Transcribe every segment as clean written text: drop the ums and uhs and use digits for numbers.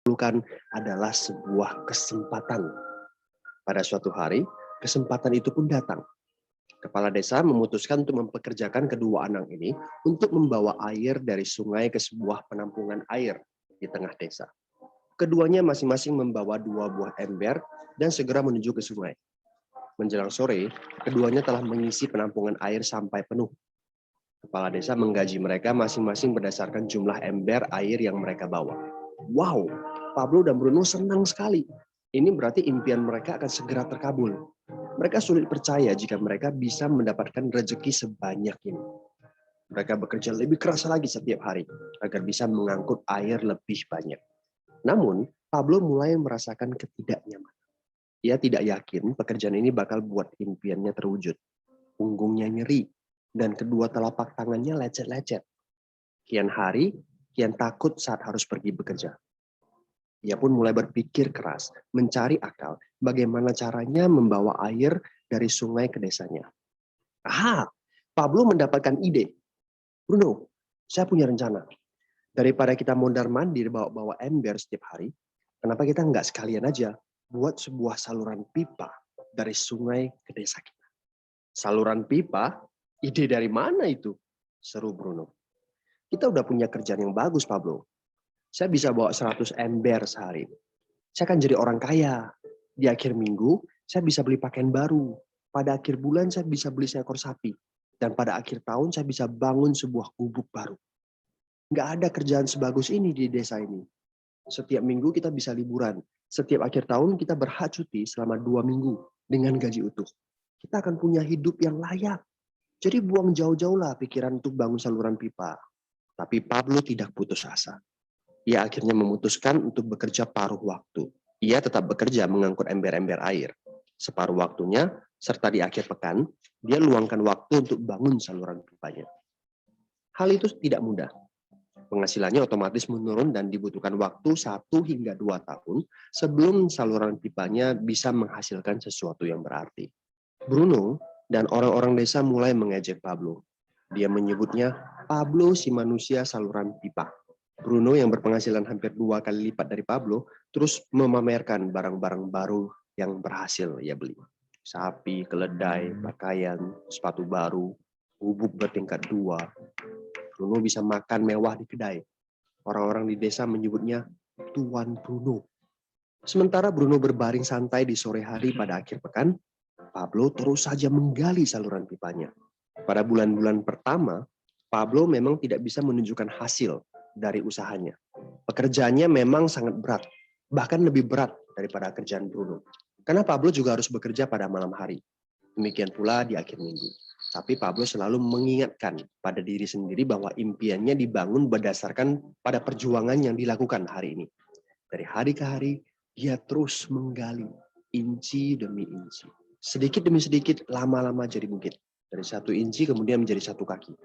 Bukan adalah sebuah kesempatan. Pada suatu hari, kesempatan itu pun datang. Kepala desa memutuskan untuk mempekerjakan kedua anak ini untuk membawa air dari sungai ke sebuah penampungan air di tengah desa. Keduanya masing-masing membawa 2 buah ember dan segera menuju ke sungai. Menjelang sore, keduanya telah mengisi penampungan air sampai penuh. Kepala desa menggaji mereka masing-masing berdasarkan jumlah ember air yang mereka bawa. Wow, Pablo dan Bruno senang sekali. Ini berarti impian mereka akan segera terkabul. Mereka sulit percaya jika mereka bisa mendapatkan rezeki sebanyak ini. Mereka bekerja lebih keras lagi setiap hari agar bisa mengangkut air lebih banyak. Namun, Pablo mulai merasakan ketidaknyamanan. Ia tidak yakin pekerjaan ini bakal buat impiannya terwujud. Punggungnya nyeri, dan kedua telapak tangannya lecet-lecet. Kian hari, kian takut saat harus pergi bekerja. Ia pun mulai berpikir keras, mencari akal bagaimana caranya membawa air dari sungai ke desanya. Pablo mendapatkan ide. Bruno, saya punya rencana. Daripada kita mondar-mandir bawa-bawa ember setiap hari, kenapa kita nggak sekalian aja buat sebuah saluran pipa dari sungai ke desa kita? Saluran pipa? Ide dari mana itu? Seru Bruno. Kita udah punya kerjaan yang bagus, Pablo. Saya bisa bawa 100 ember sehari. Saya akan jadi orang kaya. Di akhir minggu, saya bisa beli pakaian baru. Pada akhir bulan, saya bisa beli seekor sapi. Dan pada akhir tahun, saya bisa bangun sebuah gubuk baru. Nggak ada kerjaan sebagus ini di desa ini. Setiap minggu kita bisa liburan. Setiap akhir tahun kita berhak cuti selama 2 minggu dengan gaji utuh. Kita akan punya hidup yang layak. Jadi buang jauh-jauh lah pikiran untuk bangun saluran pipa. Tapi Pablo tidak putus asa. Ia akhirnya memutuskan untuk bekerja paruh waktu. Ia tetap bekerja mengangkut ember-ember air. Separuh waktunya, serta di akhir pekan, dia luangkan waktu untuk bangun saluran pipanya. Hal itu tidak mudah. Penghasilannya otomatis menurun dan dibutuhkan waktu 1 hingga 2 tahun sebelum saluran pipanya bisa menghasilkan sesuatu yang berarti. Bruno dan orang-orang desa mulai mengejek Pablo. Dia menyebutnya Pablo si manusia saluran pipa. Bruno yang berpenghasilan hampir 2 kali lipat dari Pablo terus memamerkan barang-barang baru yang berhasil ia beli. Sapi, keledai, pakaian, sepatu baru, gubuk bertingkat 2. Bruno bisa makan mewah di kedai. Orang-orang di desa menyebutnya Tuan Bruno. Sementara Bruno berbaring santai di sore hari pada akhir pekan, Pablo terus saja menggali saluran pipanya. Pada bulan-bulan pertama, Pablo memang tidak bisa menunjukkan hasil dari usahanya. Pekerjaannya memang sangat berat, bahkan lebih berat daripada kerjaan Bruno. Karena Pablo juga harus bekerja pada malam hari. Demikian pula di akhir minggu. Tapi Pablo selalu mengingatkan pada diri sendiri bahwa impiannya dibangun berdasarkan pada perjuangan yang dilakukan hari ini. Dari hari ke hari, dia terus menggali, inci demi inci. Sedikit demi sedikit, lama-lama jadi bukit. Dari 1 inci kemudian menjadi 1 kaki.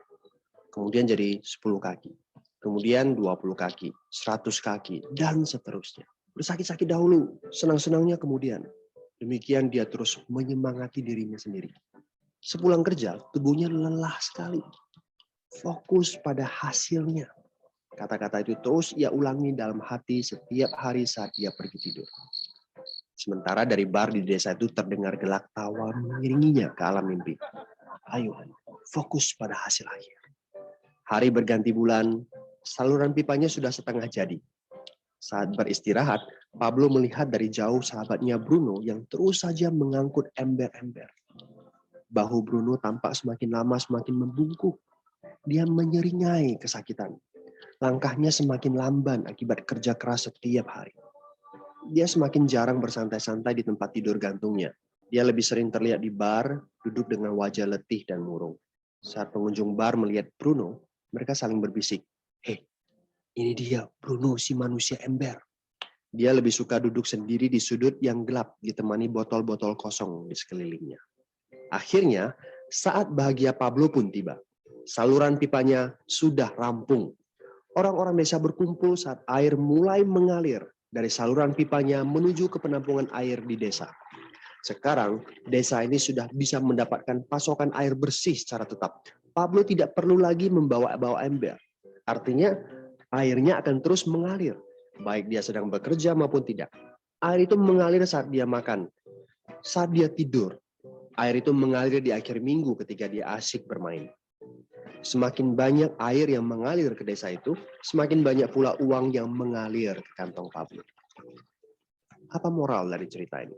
Kemudian jadi 10 kaki. Kemudian 20 kaki, 100 kaki, dan seterusnya. Bersakit-sakit dahulu, senang-senangnya kemudian. Demikian dia terus menyemangati dirinya sendiri. Sepulang kerja, tubuhnya lelah sekali. Fokus pada hasilnya. Kata-kata itu terus ia ulangi dalam hati setiap hari saat ia pergi tidur. Sementara dari bar di desa itu terdengar gelak tawa mengiringinya ke alam mimpi. Ayo, fokus pada hasil akhir. Hari berganti bulan, saluran pipanya sudah setengah jadi. Saat beristirahat, Pablo melihat dari jauh sahabatnya Bruno yang terus saja mengangkut ember-ember. Bahu Bruno tampak semakin lama semakin membungkuk. Dia menyeringai kesakitan. Langkahnya semakin lamban akibat kerja keras setiap hari. Dia semakin jarang bersantai-santai di tempat tidur gantungnya. Dia lebih sering terlihat di bar, duduk dengan wajah letih dan murung. Saat pengunjung bar melihat Bruno, mereka saling berbisik. Hei, ini dia Bruno si manusia ember. Dia lebih suka duduk sendiri di sudut yang gelap ditemani botol-botol kosong di sekelilingnya. Akhirnya, saat bahagia Pablo pun tiba. Saluran pipanya sudah rampung. Orang-orang desa berkumpul saat air mulai mengalir dari saluran pipanya menuju ke penampungan air di desa. Sekarang, desa ini sudah bisa mendapatkan pasokan air bersih secara tetap. Pablo tidak perlu lagi membawa ember. Artinya, airnya akan terus mengalir baik dia sedang bekerja maupun tidak. Air itu mengalir saat dia makan, saat dia tidur. Air itu mengalir di akhir minggu ketika dia asyik bermain. Semakin banyak air yang mengalir ke desa itu, semakin banyak pula uang yang mengalir ke kantong Pablo. Apa moral dari cerita ini?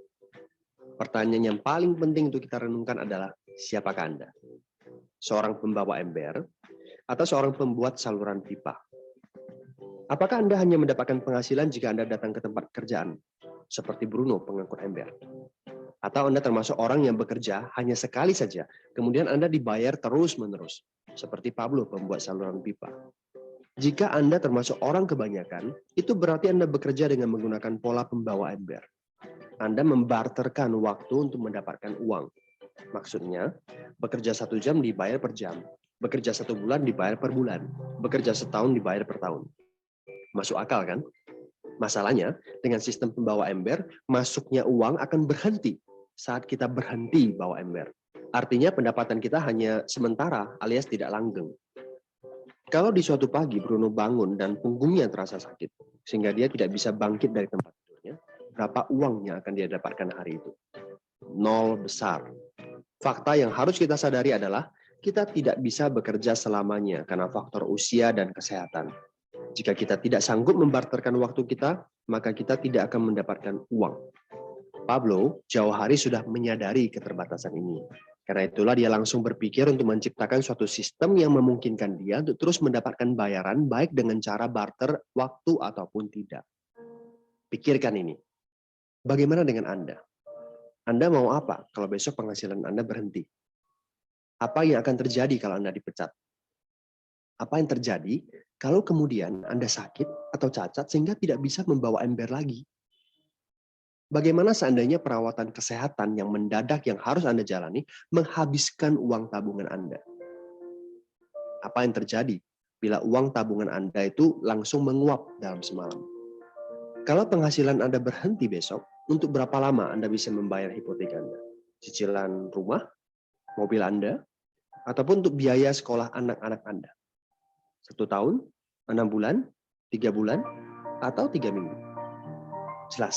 Pertanyaan yang paling penting untuk kita renungkan adalah, siapakah Anda? Seorang pembawa ember atau seorang pembuat saluran pipa? Apakah Anda hanya mendapatkan penghasilan jika Anda datang ke tempat kerjaan, seperti Bruno pengangkut ember? Atau Anda termasuk orang yang bekerja hanya sekali saja, kemudian Anda dibayar terus-menerus, seperti Pablo pembuat saluran pipa? Jika Anda termasuk orang kebanyakan, itu berarti Anda bekerja dengan menggunakan pola pembawa ember. Anda membarterkan waktu untuk mendapatkan uang. Maksudnya, bekerja 1 jam dibayar per jam, bekerja 1 bulan dibayar per bulan, bekerja setahun dibayar per tahun. Masuk akal kan? Masalahnya, dengan sistem pembawa ember, masuknya uang akan berhenti saat kita berhenti bawa ember. Artinya pendapatan kita hanya sementara alias tidak langgeng. Kalau di suatu pagi Bruno bangun dan punggungnya terasa sakit, sehingga dia tidak bisa bangkit dari tempat tidurnya, berapa uang yang akan dia dapatkan hari itu? 0 besar. Fakta yang harus kita sadari adalah kita tidak bisa bekerja selamanya karena faktor usia dan kesehatan. Jika kita tidak sanggup membarterkan waktu kita, maka kita tidak akan mendapatkan uang. Pablo jauh hari sudah menyadari keterbatasan ini. Karena itulah dia langsung berpikir untuk menciptakan suatu sistem yang memungkinkan dia untuk terus mendapatkan bayaran baik dengan cara barter waktu ataupun tidak. Pikirkan ini. Bagaimana dengan Anda? Anda mau apa kalau besok penghasilan Anda berhenti? Apa yang akan terjadi kalau Anda dipecat? Apa yang terjadi kalau kemudian Anda sakit atau cacat sehingga tidak bisa membawa ember lagi? Bagaimana seandainya perawatan kesehatan yang mendadak yang harus Anda jalani menghabiskan uang tabungan Anda? Apa yang terjadi bila uang tabungan Anda itu langsung menguap dalam semalam? Kalau penghasilan Anda berhenti besok, untuk berapa lama Anda bisa membayar hipotek Anda? Cicilan rumah, mobil Anda, ataupun untuk biaya sekolah anak-anak Anda? 1 tahun, 6 bulan, 3 bulan, atau 3 minggu? Jelas.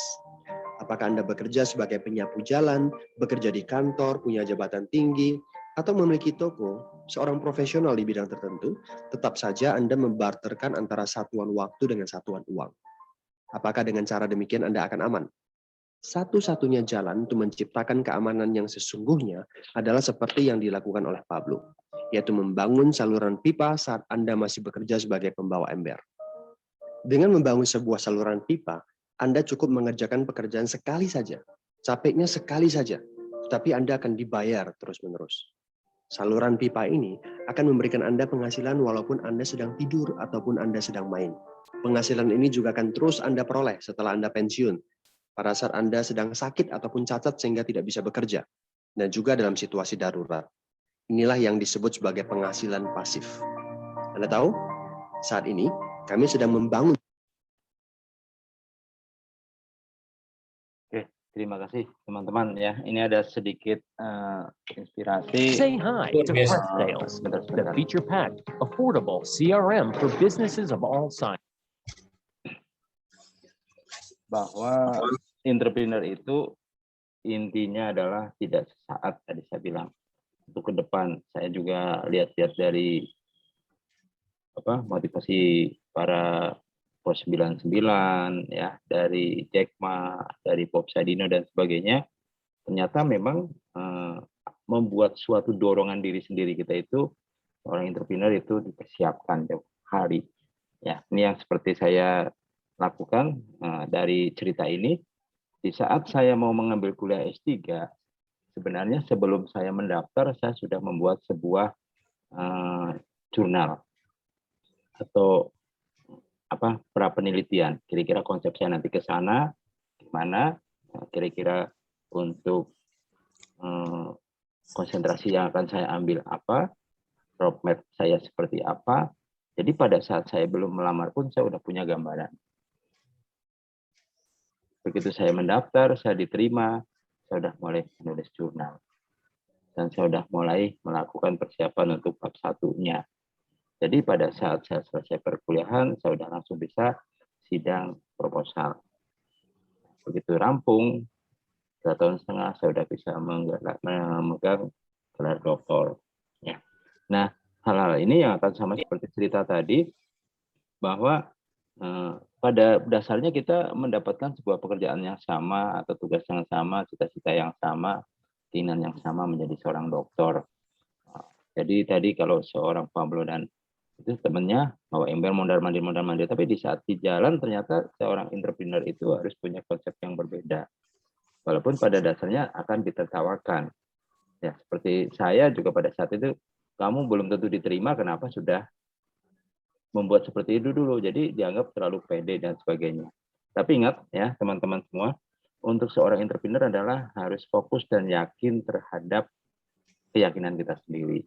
Apakah Anda bekerja sebagai penyapu jalan, bekerja di kantor, punya jabatan tinggi, atau memiliki toko, seorang profesional di bidang tertentu, tetap saja Anda membarterkan antara satuan waktu dengan satuan uang. Apakah dengan cara demikian Anda akan aman? Satu-satunya jalan untuk menciptakan keamanan yang sesungguhnya adalah seperti yang dilakukan oleh Pablo, yaitu membangun saluran pipa saat Anda masih bekerja sebagai pembawa ember. Dengan membangun sebuah saluran pipa, Anda cukup mengerjakan pekerjaan sekali saja, capeknya sekali saja, tetapi Anda akan dibayar terus-menerus. Saluran pipa ini akan memberikan Anda penghasilan walaupun Anda sedang tidur ataupun Anda sedang main. Penghasilan ini juga akan terus Anda peroleh setelah Anda pensiun, pada saat Anda sedang sakit ataupun cacat sehingga tidak bisa bekerja, dan juga dalam situasi darurat. Inilah yang disebut sebagai penghasilan pasif. Anda tahu, saat ini kami sedang membangun. Oke, terima kasih teman-teman ya. Ini ada sedikit inspirasi. Say hi to Press Sales, the feature-packed, affordable CRM for businesses of all sizes. Bahwa entrepreneur itu intinya adalah tidak sesaat, tadi saya bilang. Untuk ke depan, saya juga lihat-lihat dari motivasi para Pos 99 ya, dari Jack Ma, dari Bob Sadino dan sebagainya. Ternyata memang membuat suatu dorongan diri sendiri kita itu, orang entrepreneur itu dipersiapkan jauh hari. Ya, ini yang seperti saya lakukan dari cerita ini. Di saat saya mau mengambil kuliah S3, sebenarnya sebelum saya mendaftar, saya sudah membuat sebuah jurnal atau pra-penelitian. Kira-kira konsep saya nanti ke sana, gimana, kira-kira untuk konsentrasi yang akan saya ambil apa, roadmap saya seperti apa. Jadi pada saat saya belum melamar pun saya sudah punya gambaran. Begitu saya mendaftar, saya diterima, saya sudah mulai menulis jurnal. Dan saya sudah mulai melakukan persiapan untuk bab 1-nya. Jadi pada saat saya selesai perkuliahan, saya sudah langsung bisa sidang proposal. Begitu rampung, 2,5 tahun saya sudah bisa memegang gelar doktor. Ya. Nah, hal-hal ini yang akan sama seperti cerita tadi, bahwa pada dasarnya kita mendapatkan sebuah pekerjaan yang sama atau tugas yang sama, cita-cita yang sama, keinginan yang sama menjadi seorang dokter. Jadi tadi kalau seorang Pablo dan itu temannya bawa ember mondar-mandir, tapi di saat di jalan ternyata seorang entrepreneur itu harus punya konsep yang berbeda. Walaupun pada dasarnya akan ditertawakan. Ya, seperti saya juga pada saat itu, kamu belum tentu diterima, kenapa sudah membuat seperti itu dulu. Jadi dianggap terlalu pede dan sebagainya. Tapi ingat ya teman-teman semua, untuk seorang entrepreneur adalah harus fokus dan yakin terhadap keyakinan kita sendiri.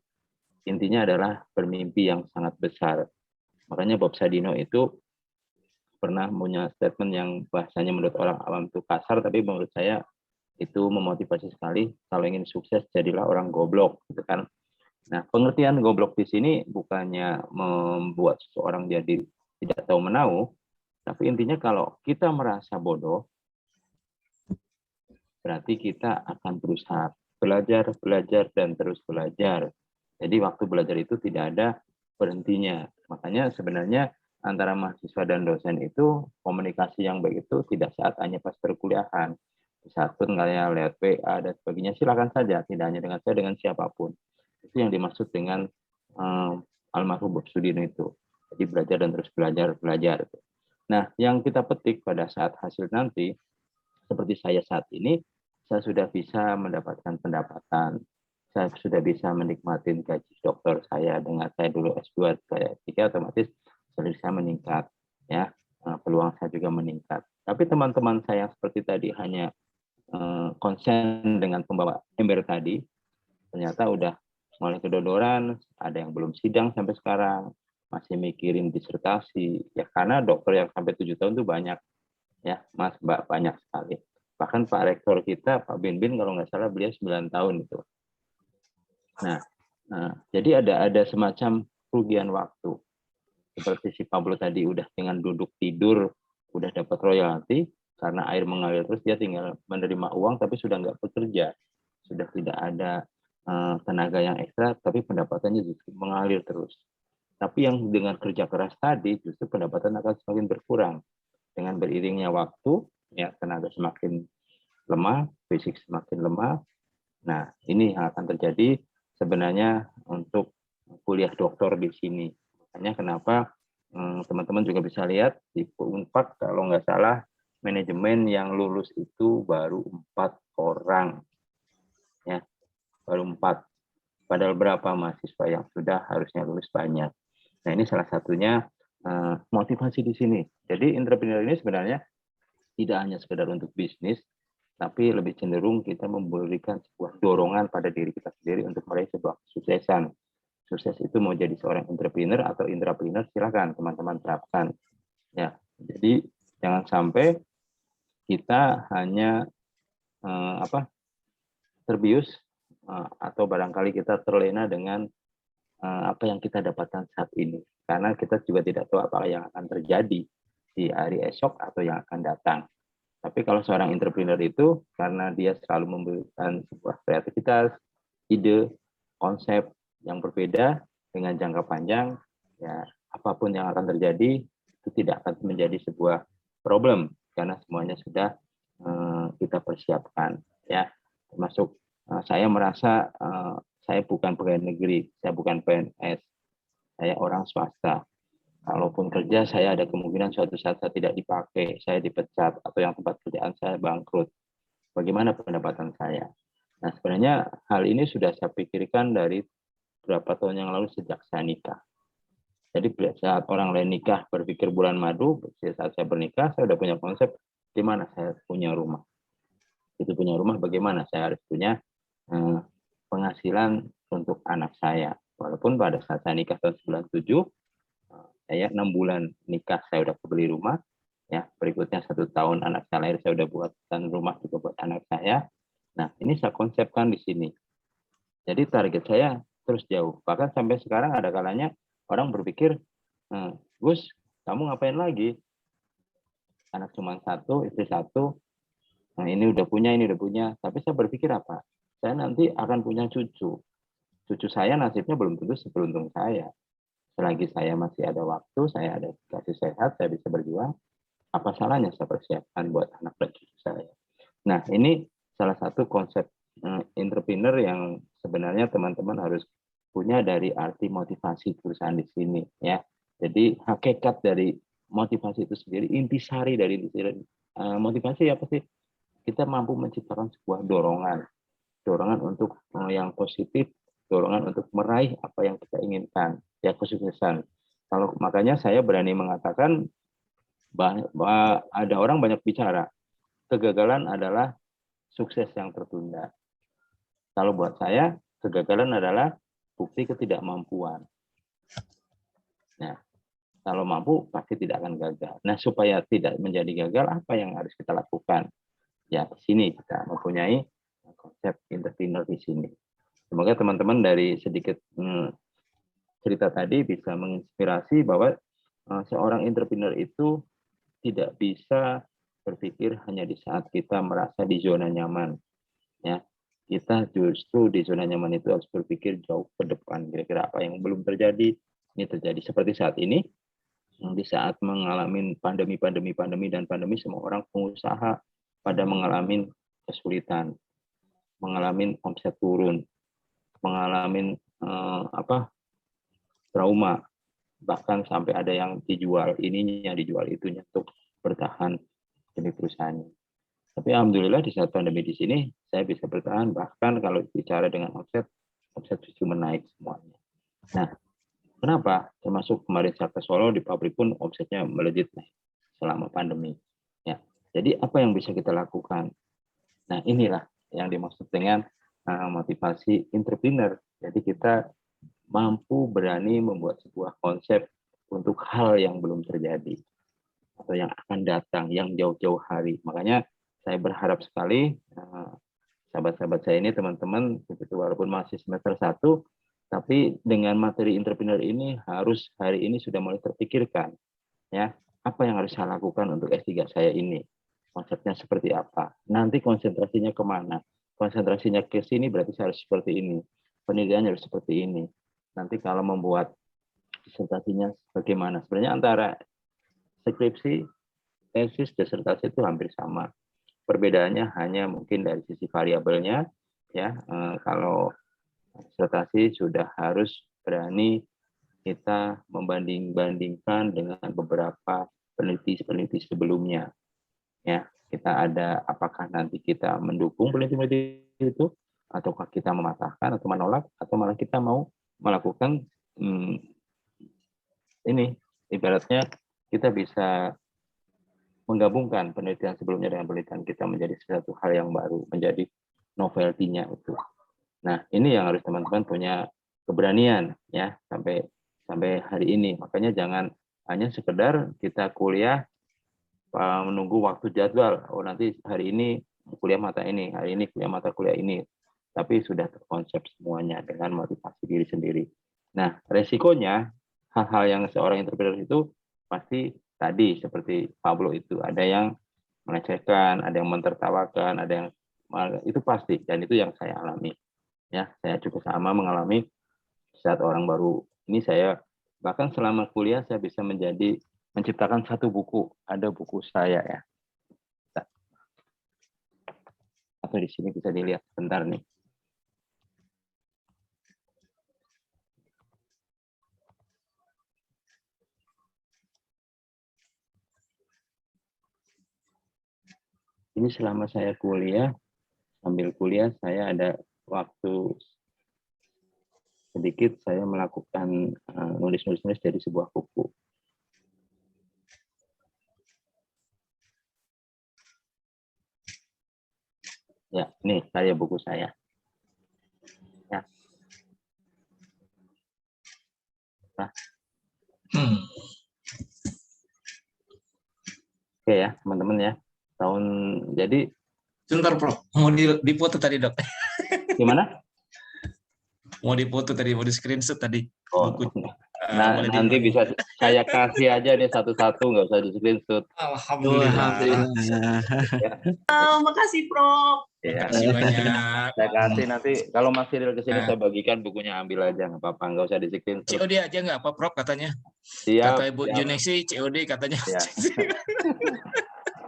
Intinya adalah bermimpi yang sangat besar. Makanya Bob Sadino itu pernah punya statement yang bahasanya menurut orang awam itu kasar, tapi menurut saya itu memotivasi sekali. Kalau ingin sukses, jadilah orang goblok, gitu kan. Nah, pengertian goblok di sini bukannya membuat seseorang jadi tidak tahu menahu, tapi intinya kalau kita merasa bodoh, berarti kita akan berusaha belajar, dan terus belajar. Jadi waktu belajar itu tidak ada berhentinya. Makanya sebenarnya antara mahasiswa dan dosen itu komunikasi yang baik itu tidak saat hanya pas perkuliahan. Saat pun kalian lihat PA dan sebagainya, silakan saja. Tidak hanya dengan saya, dengan siapapun. Itu yang dimaksud dengan almarhum Bob Sudino itu. Jadi belajar dan terus belajar. Nah, yang kita petik pada saat hasil nanti, seperti saya saat ini, saya sudah bisa mendapatkan pendapatan. Saya sudah bisa menikmati gaji dokter saya dengan saya dulu S2, saya S3, otomatis saya meningkat. Ya, peluang saya juga meningkat. Tapi teman-teman saya seperti tadi hanya konsen dengan pembawa ember tadi, ternyata udah mulai kedodoran, ada yang belum sidang sampai sekarang, masih mikirin disertasi. Ya karena dokter yang sampai 7 tahun itu banyak. Ya, Mas, Mbak, banyak sekali. Bahkan Pak Rektor kita, Pak Bin, kalau nggak salah beliau 9 tahun itu. Nah, jadi ada semacam kerugian waktu. Seperti si Pablo tadi udah dengan duduk tidur, udah dapat royalti, karena air mengalir terus dia tinggal menerima uang, tapi sudah nggak bekerja. Sudah tidak ada tenaga yang ekstra, tapi pendapatannya justru mengalir terus. Tapi yang dengan kerja keras tadi, justru pendapatan akan semakin berkurang. Dengan beriringnya waktu, ya tenaga semakin lemah, fisik semakin lemah. Nah, ini yang akan terjadi sebenarnya untuk kuliah doktor di sini. Makanya kenapa teman-teman juga bisa lihat di Unpad kalau nggak salah manajemen yang lulus itu baru 4 orang. Ya, baru 4. Padahal berapa mahasiswa yang sudah harusnya lulus banyak. Nah, ini salah satunya motivasi di sini. Jadi entrepreneur ini sebenarnya tidak hanya sekedar untuk bisnis, tapi lebih cenderung kita memberikan sebuah dorongan pada diri kita sendiri untuk meraih sebuah kesuksesan. Sukses itu mau jadi seorang entrepreneur atau intrapreneur, silakan teman-teman terapkan. Ya, jadi jangan sampai kita hanya terbius atau barangkali kita terlena dengan apa yang kita dapatkan saat ini. Karena kita juga tidak tahu apa yang akan terjadi di hari esok atau yang akan datang. Tapi kalau seorang entrepreneur itu, karena dia selalu memberikan sebuah kreativitas, ide, konsep yang berbeda dengan jangka panjang, ya apapun yang akan terjadi itu tidak akan menjadi sebuah problem karena semuanya sudah kita persiapkan. Ya, termasuk saya merasa saya bukan pegawai negeri, saya bukan PNS, saya orang swasta. Kalaupun kerja, saya ada kemungkinan suatu saat saya tidak dipakai, saya dipecat, atau yang tempat kerjaan saya bangkrut. Bagaimana pendapatan saya? Nah, sebenarnya hal ini sudah saya pikirkan dari beberapa tahun yang lalu sejak saya nikah. Jadi saat orang lain nikah berpikir bulan madu, saat saya bernikah, saya sudah punya konsep di mana saya punya rumah. Itu punya rumah, bagaimana saya harus punya penghasilan untuk anak saya. Walaupun pada saat saya nikah tahun 97, saya 6 bulan nikah saya udah beli rumah, ya berikutnya 1 tahun anak saya lahir saya udah buatkan rumah juga buat anak saya. Nah ini saya konsepkan di sini. Jadi target saya terus jauh. Bahkan sampai sekarang ada kalanya orang berpikir, Gus kamu ngapain lagi? anak cuma satu, istri satu, nah ini udah punya, tapi saya berpikir apa? Saya nanti akan punya cucu. Cucu saya nasibnya belum tentu seberuntung saya. Selagi saya masih ada waktu, saya ada kasih sehat, saya bisa berjuang, apa salahnya saya persiapkan buat anak dan cucu saya. Nah, ini salah satu konsep entrepreneur yang sebenarnya teman-teman harus punya dari arti motivasi perusahaan di sini, ya. Jadi hakikat dari motivasi itu sendiri, intisari dari motivasi apa sih? Kita mampu menciptakan sebuah dorongan untuk yang positif, dorongan untuk meraih apa yang kita inginkan, ya, kesuksesan. Kalau makanya saya berani mengatakan bahwa ada orang banyak bicara, kegagalan adalah sukses yang tertunda. Kalau buat saya, kegagalan adalah bukti ketidakmampuan. Nah, kalau mampu pasti tidak akan gagal. Nah, supaya tidak menjadi gagal, apa yang harus kita lakukan? Ya, di sini kita mempunyai konsep entrepreneur di sini. Semoga teman-teman dari sedikit cerita tadi bisa menginspirasi bahwa seorang entrepreneur itu tidak bisa berpikir hanya di saat kita merasa di zona nyaman. Ya, kita justru di zona nyaman itu harus berpikir jauh ke depan. Kira-kira apa yang belum terjadi, ini terjadi seperti saat ini. Di saat mengalami pandemi dan pandemi, semua orang pengusaha pada mengalami kesulitan, mengalami omset turun, mengalami trauma, bahkan sampai ada yang dijual ininya, dijual itunya untuk bertahan demi perusahaannya. Tapi alhamdulillah di saat pandemi di sini saya bisa bertahan, bahkan kalau bicara dengan omset justru menaik semuanya. Nah, kenapa? Termasuk kemarin saya ke Solo di pabrik pun omsetnya melejit selama pandemi. Ya, jadi apa yang bisa kita lakukan? Nah, inilah yang dimaksud dengan motivasi entrepreneur. Jadi kita mampu berani membuat sebuah konsep untuk hal yang belum terjadi atau yang akan datang, yang jauh-jauh hari. Makanya saya berharap sekali sahabat-sahabat saya ini, teman-teman, walaupun masih semester 1, tapi dengan materi entrepreneur ini harus hari ini sudah mulai terpikirkan, ya, apa yang harus saya lakukan untuk S3 saya ini, konsepnya seperti apa, nanti konsentrasinya kemana, konsentrasinya ke sini berarti saya harus seperti ini, penelitiannya harus seperti ini, nanti kalau membuat disertasinya bagaimana. Sebenarnya antara skripsi, tesis, disertasi itu hampir sama. Perbedaannya hanya mungkin dari sisi variabelnya, ya. Kalau disertasi sudah harus berani kita membanding-bandingkan dengan beberapa peneliti sebelumnya, ya. Kita ada apakah nanti kita mendukung peneliti itu, ataukah kita mematahkan atau menolak, atau malah kita mau melakukan ini, ibaratnya kita bisa menggabungkan penelitian sebelumnya dengan penelitian kita menjadi sesuatu hal yang baru, menjadi novelty-nya itu. Nah, ini yang harus teman-teman punya keberanian, ya, sampai hari ini. Makanya jangan hanya sekedar kita kuliah menunggu waktu jadwal. Oh, nanti hari ini kuliah mata ini, hari ini kuliah mata kuliah ini. Tapi sudah terkonsep semuanya dengan motivasi diri sendiri. Nah, resikonya hal-hal yang seorang entrepreneur itu pasti tadi seperti Pablo itu, ada yang melecehkan, ada yang mentertawakan, ada yang itu pasti, dan itu yang saya alami. Ya, saya juga sama mengalami saat orang baru ini. Saya bahkan selama kuliah saya bisa menciptakan satu buku, ada buku saya, ya. Atau di sini bisa dilihat sebentar nih. Ini selama saya kuliah, sambil kuliah saya ada waktu sedikit saya melakukan nulis-nulis dari sebuah buku. Ya, ini karya buku saya. Ya. Nah. Oke ya, teman-teman ya. Jadi sebentar, Prof. Mau dipoto tadi, Dok. Gimana? Mau dipoto tadi, mau di screenshot tadi. Oh, buku. Nah, boleh nanti diulangi. bisa saya kasih aja nih satu-satu, nggak usah di screenshot. Alhamdulillah. Ya, Makasih, Prof. ya. Makasih banyak. Saya kasih nanti kalau Mas Cyril kesini Nah. saya bagikan bukunya, ambil aja nggak apa-apa, nggak usah di screenshot. COD aja nggak apa, Prof, katanya? Siap, Kata Ibu siap, Junesi, COD katanya. ya,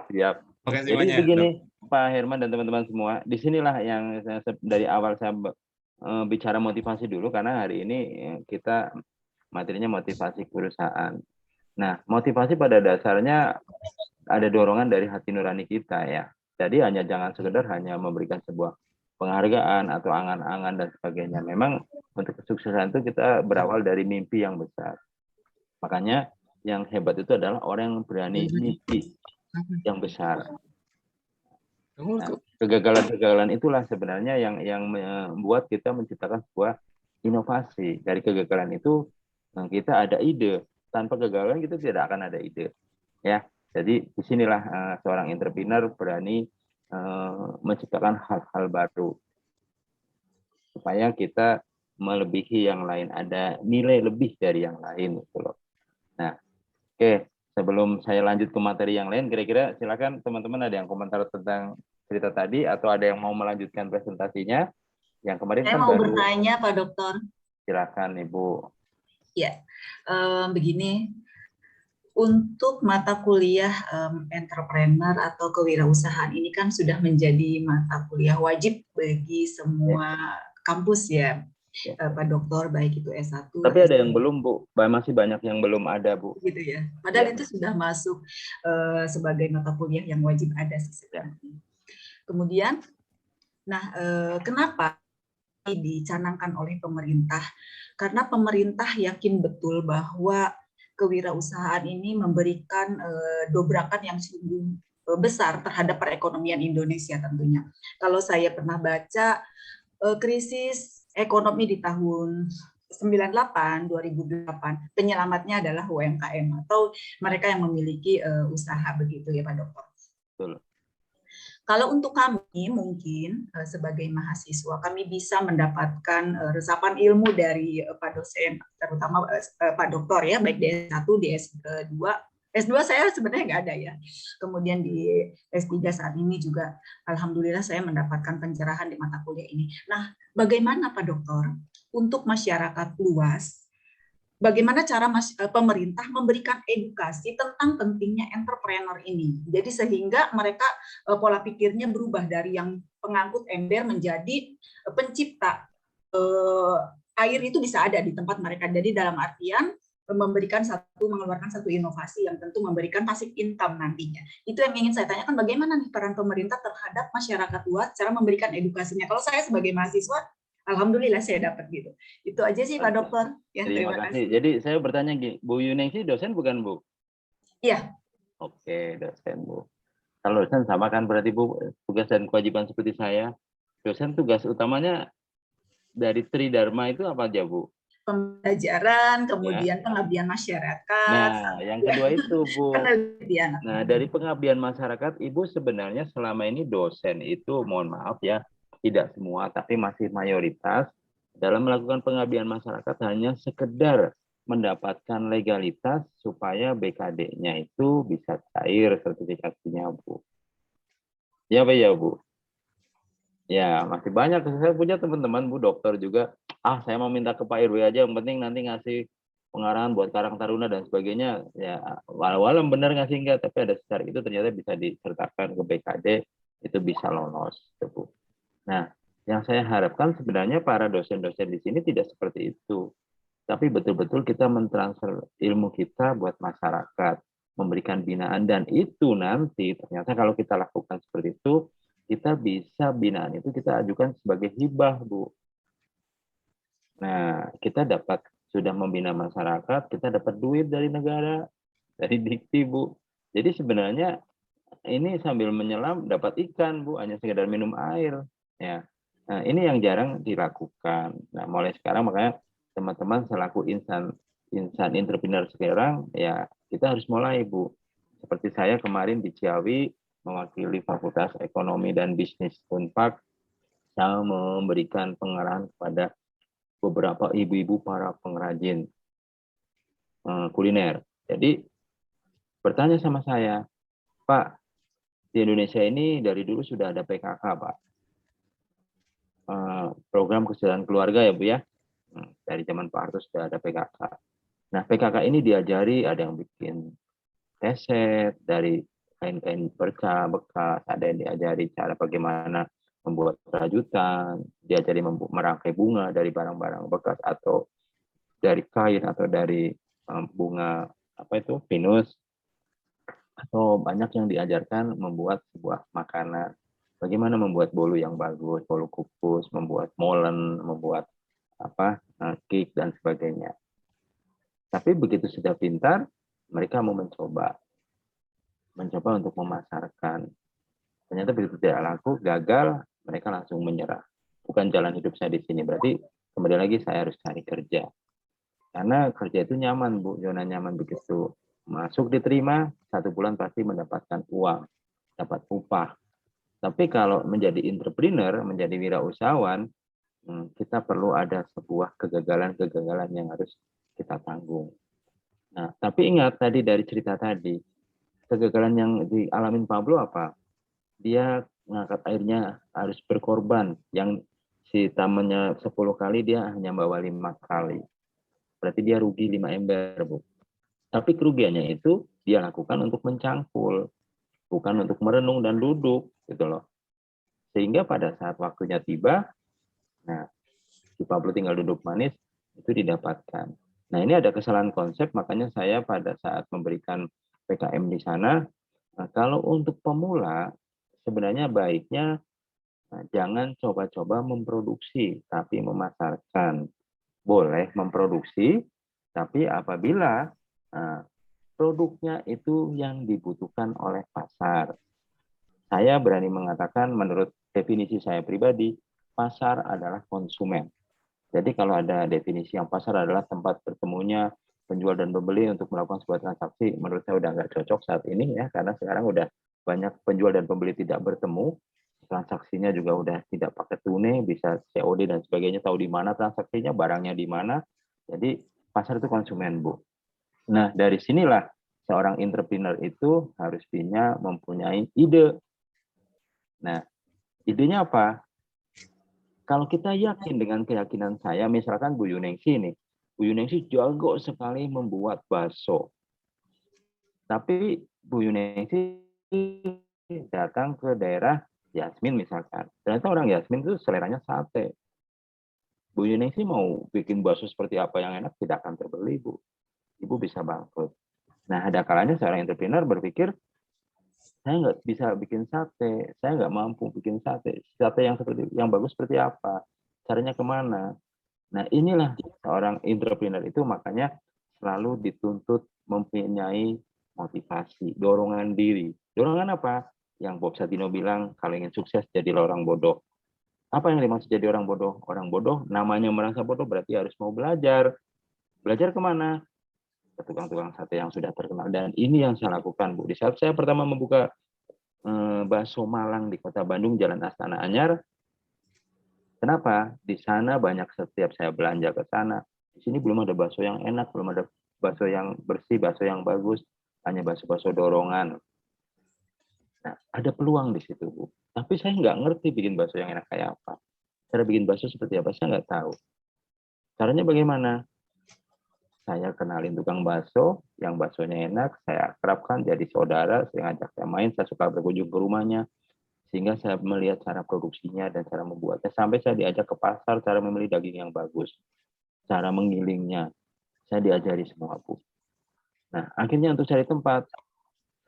siap. Makasih Jadi banyak, begini, Dok. Pak Herman dan teman-teman semua, disinilah yang dari awal saya bicara motivasi dulu, karena hari ini kita materinya motivasi perusahaan. Nah, motivasi pada dasarnya ada dorongan dari hati nurani kita ya. Jadi jangan sekedar hanya memberikan sebuah penghargaan atau angan-angan dan sebagainya. Memang untuk kesuksesan itu kita berawal dari mimpi yang besar. Makanya yang hebat itu adalah orang yang berani mimpi yang besar. Nah, kegagalan-kegagalan itulah sebenarnya yang membuat kita menciptakan sebuah inovasi. Dari kegagalan itu kita ada ide. Tanpa kegagalan kita tidak akan ada ide. Ya, jadi disinilah seorang entrepreneur berani menciptakan hal-hal baru supaya kita melebihi yang lain, ada nilai lebih dari yang lain gitu loh. Nah, oke. Sebelum saya lanjut ke materi yang lain, kira-kira silakan teman-teman ada yang komentar tentang cerita tadi atau ada yang mau melanjutkan presentasinya? Yang kemarin Saya kan mau baru. bertanya, Pak Dokter. Silakan Ibu. Ya, begini. Untuk mata kuliah entrepreneur atau kewirausahaan ini kan sudah menjadi mata kuliah wajib bagi semua kampus ya. Pak Dokter, baik itu S1. Tapi ada yang belum, Bu. Masih banyak yang belum ada, Bu. Gitu ya. Padahal itu sudah masuk sebagai mata kuliah yang wajib ada sih sebenarnya. Kemudian, nah kenapa dicanangkan oleh pemerintah? Karena pemerintah yakin betul bahwa kewirausahaan ini memberikan dobrakan yang sungguh besar terhadap perekonomian Indonesia tentunya. Kalau saya pernah baca krisis ekonomi di tahun 98, 2008, penyelamatnya adalah UMKM atau mereka yang memiliki usaha begitu ya Pak Dokter. Betul. Kalau untuk kami mungkin sebagai mahasiswa kami bisa mendapatkan resapan ilmu dari Pak dosen, terutama Pak Dokter ya, baik di S1, di S2. S2 saya sebenarnya nggak ada ya. Kemudian di S3 saat ini juga alhamdulillah saya mendapatkan pencerahan di mata kuliah ini. Nah, bagaimana Pak Dokter untuk masyarakat luas, bagaimana cara pemerintah memberikan edukasi tentang pentingnya entrepreneur ini. Jadi sehingga mereka pola pikirnya berubah dari yang pengangkut ember menjadi pencipta. Air itu bisa ada di tempat mereka. Jadi dalam artian mengeluarkan satu inovasi yang tentu memberikan passive income nantinya. Itu yang ingin saya tanyakan, bagaimana nih peran pemerintah terhadap masyarakat luas cara memberikan edukasinya. Kalau saya sebagai mahasiswa, alhamdulillah saya dapat gitu. Itu aja sih Pak Dokter. Ya, terima kasih. Jadi saya bertanya gini, Bu Yuningsi dosen bukan Bu? Iya. Oke, dosen Bu. Kalau dosen sama kan berarti Bu, tugas dan kewajiban seperti saya. Dosen tugas utamanya dari Tridharma itu apa aja Bu? Pembelajaran, kemudian pengabdian masyarakat. Nah, yang kedua itu Bu. Penelitian. Nah, dari pengabdian masyarakat, Ibu sebenarnya selama ini dosen itu, mohon maaf ya, tidak semua, tapi masih mayoritas dalam melakukan pengabdian masyarakat hanya sekedar mendapatkan legalitas supaya BKD-nya itu bisa cair sertifikasinya, Bu. Ya, Pak ya, Bu. Ya, masih banyak. Saya punya teman-teman, Bu, dokter juga. Saya mau minta ke Pak RW aja, yang penting nanti ngasih pengarahan buat Karang Taruna dan sebagainya. Ya, walau benar ngasih enggak, tapi ada secara itu ternyata bisa disertakan ke BKD, itu bisa lolos, Bu. Nah, yang saya harapkan sebenarnya para dosen-dosen di sini tidak seperti itu. Tapi betul-betul kita mentransfer ilmu kita buat masyarakat, memberikan binaan, dan itu nanti ternyata kalau kita lakukan seperti itu, kita bisa binaan itu kita ajukan sebagai hibah, Bu. Nah, kita sudah membina masyarakat, kita dapat duit dari negara, dari Dikti, Bu. Jadi sebenarnya ini sambil menyelam dapat ikan, Bu, hanya sekedar minum air. Ya. Nah, ini yang jarang dilakukan. Nah, mulai sekarang makanya teman-teman selaku insan entrepreneur sekarang, ya kita harus mulai, Bu. Seperti saya kemarin di Ciawi, mewakili Fakultas Ekonomi dan Bisnis Unpad, saya memberikan pengarahan kepada beberapa ibu-ibu para pengrajin. kuliner. Jadi bertanya sama saya, Pak, di Indonesia ini dari dulu sudah ada PKK, Pak. Program kesejahteraan keluarga ya, Bu ya. Dari zaman Pak Harto sudah ada PKK. Nah, PKK ini diajari, ada yang bikin keset dari kain-kain bekas, ada yang diajari cara bagaimana membuat rajutan, diajari merangkai bunga dari barang-barang bekas atau dari kain atau dari bunga pinus, atau banyak yang diajarkan membuat sebuah makanan, bagaimana membuat bolu yang bagus, bolu kukus, membuat molen, membuat cake dan sebagainya. Tapi begitu sudah pintar, mereka mau mencoba untuk memasarkan. Ternyata begitu tidak laku, gagal, mereka langsung menyerah. Bukan jalan hidup saya di sini, berarti kembali lagi saya harus cari kerja. Karena kerja itu nyaman, Bu, zona nyaman. Begitu masuk diterima, 1 bulan pasti mendapatkan uang, dapat upah. Tapi kalau menjadi entrepreneur, menjadi wirausahawan, kita perlu ada sebuah kegagalan-kegagalan yang harus kita tanggung. Nah, tapi ingat tadi dari cerita tadi, kegagalan yang dialamin Pablo apa? Dia ngangkat airnya harus berkorban, yang si tamannya 10 kali dia hanya bawa 5 kali. Berarti dia rugi 5 ember, Bu. Tapi kerugiannya itu dia lakukan untuk mencangkul, bukan untuk merenung dan duduk, gitu loh. Sehingga pada saat waktunya tiba, nah, si Pablo tinggal duduk manis, itu didapatkan. Nah, ini ada kesalahan konsep, makanya saya pada saat memberikan PKM di sana, kalau untuk pemula, sebenarnya baiknya jangan coba-coba memproduksi, tapi memasarkan. Boleh memproduksi, tapi apabila produknya itu yang dibutuhkan oleh pasar. Saya berani mengatakan menurut definisi saya pribadi, pasar adalah konsumen. Jadi kalau ada definisi yang pasar adalah tempat bertemunya penjual dan pembeli untuk melakukan sebuah transaksi, menurut saya udah nggak cocok saat ini ya, karena sekarang udah banyak penjual dan pembeli tidak bertemu, transaksinya juga udah tidak pakai tunai, bisa COD dan sebagainya, tahu di mana transaksinya, barangnya di mana. Jadi pasar itu konsumen, Bu. Nah, dari sinilah seorang entrepreneur itu harusnya mempunyai ide. Nah, idenya apa? Kalau kita yakin dengan keyakinan saya, misalkan Bu Yuningsi ini, Bu Yuningsi jago sekali membuat bakso. Tapi Bu Yuningsi datang ke daerah Yasmin misalkan. Ternyata orang Yasmin itu seleranya sate. Bu Yuningsi mau bikin bakso seperti apa yang enak, tidak akan terbeli, Bu. Ibu bisa bangkrut. Nah, ada kalanya seorang entrepreneur berpikir, saya nggak bisa bikin sate, saya nggak mampu bikin sate. Sate yang bagus seperti apa? Caranya kemana? Nah, inilah seorang entrepreneur itu makanya selalu dituntut mempunyai motivasi, dorongan diri. Dorongan apa? Yang Bob Sadino bilang, kalau ingin sukses jadilah orang bodoh. Apa yang dimaksud jadi orang bodoh? Orang bodoh namanya merasa bodoh berarti harus mau belajar. Belajar kemana? Ke tukang-tukang sate yang sudah terkenal. Dan ini yang saya lakukan, Bu. Di saat saya pertama membuka bakso Malang di Kota Bandung, Jalan Astana Anyar. Kenapa? Di sana banyak, setiap saya belanja ke sana, di sini belum ada bakso yang enak, belum ada bakso yang bersih, bakso yang bagus, hanya bakso-bakso dorongan. Nah, ada peluang di situ, Bu. Tapi saya nggak ngerti bikin bakso yang enak kayak apa. Cara bikin bakso seperti apa, saya nggak tahu. Caranya bagaimana? Saya kenalin tukang bakso, yang baksonya enak, saya akrabkan jadi saudara, saya ngajak saya main, saya suka berkunjung ke rumahnya, sehingga saya melihat cara produksinya dan cara membuatnya, sampai saya diajak ke pasar, cara memilih daging yang bagus, cara menggilingnya, saya diajari semua, Bu. Nah, akhirnya untuk cari tempat,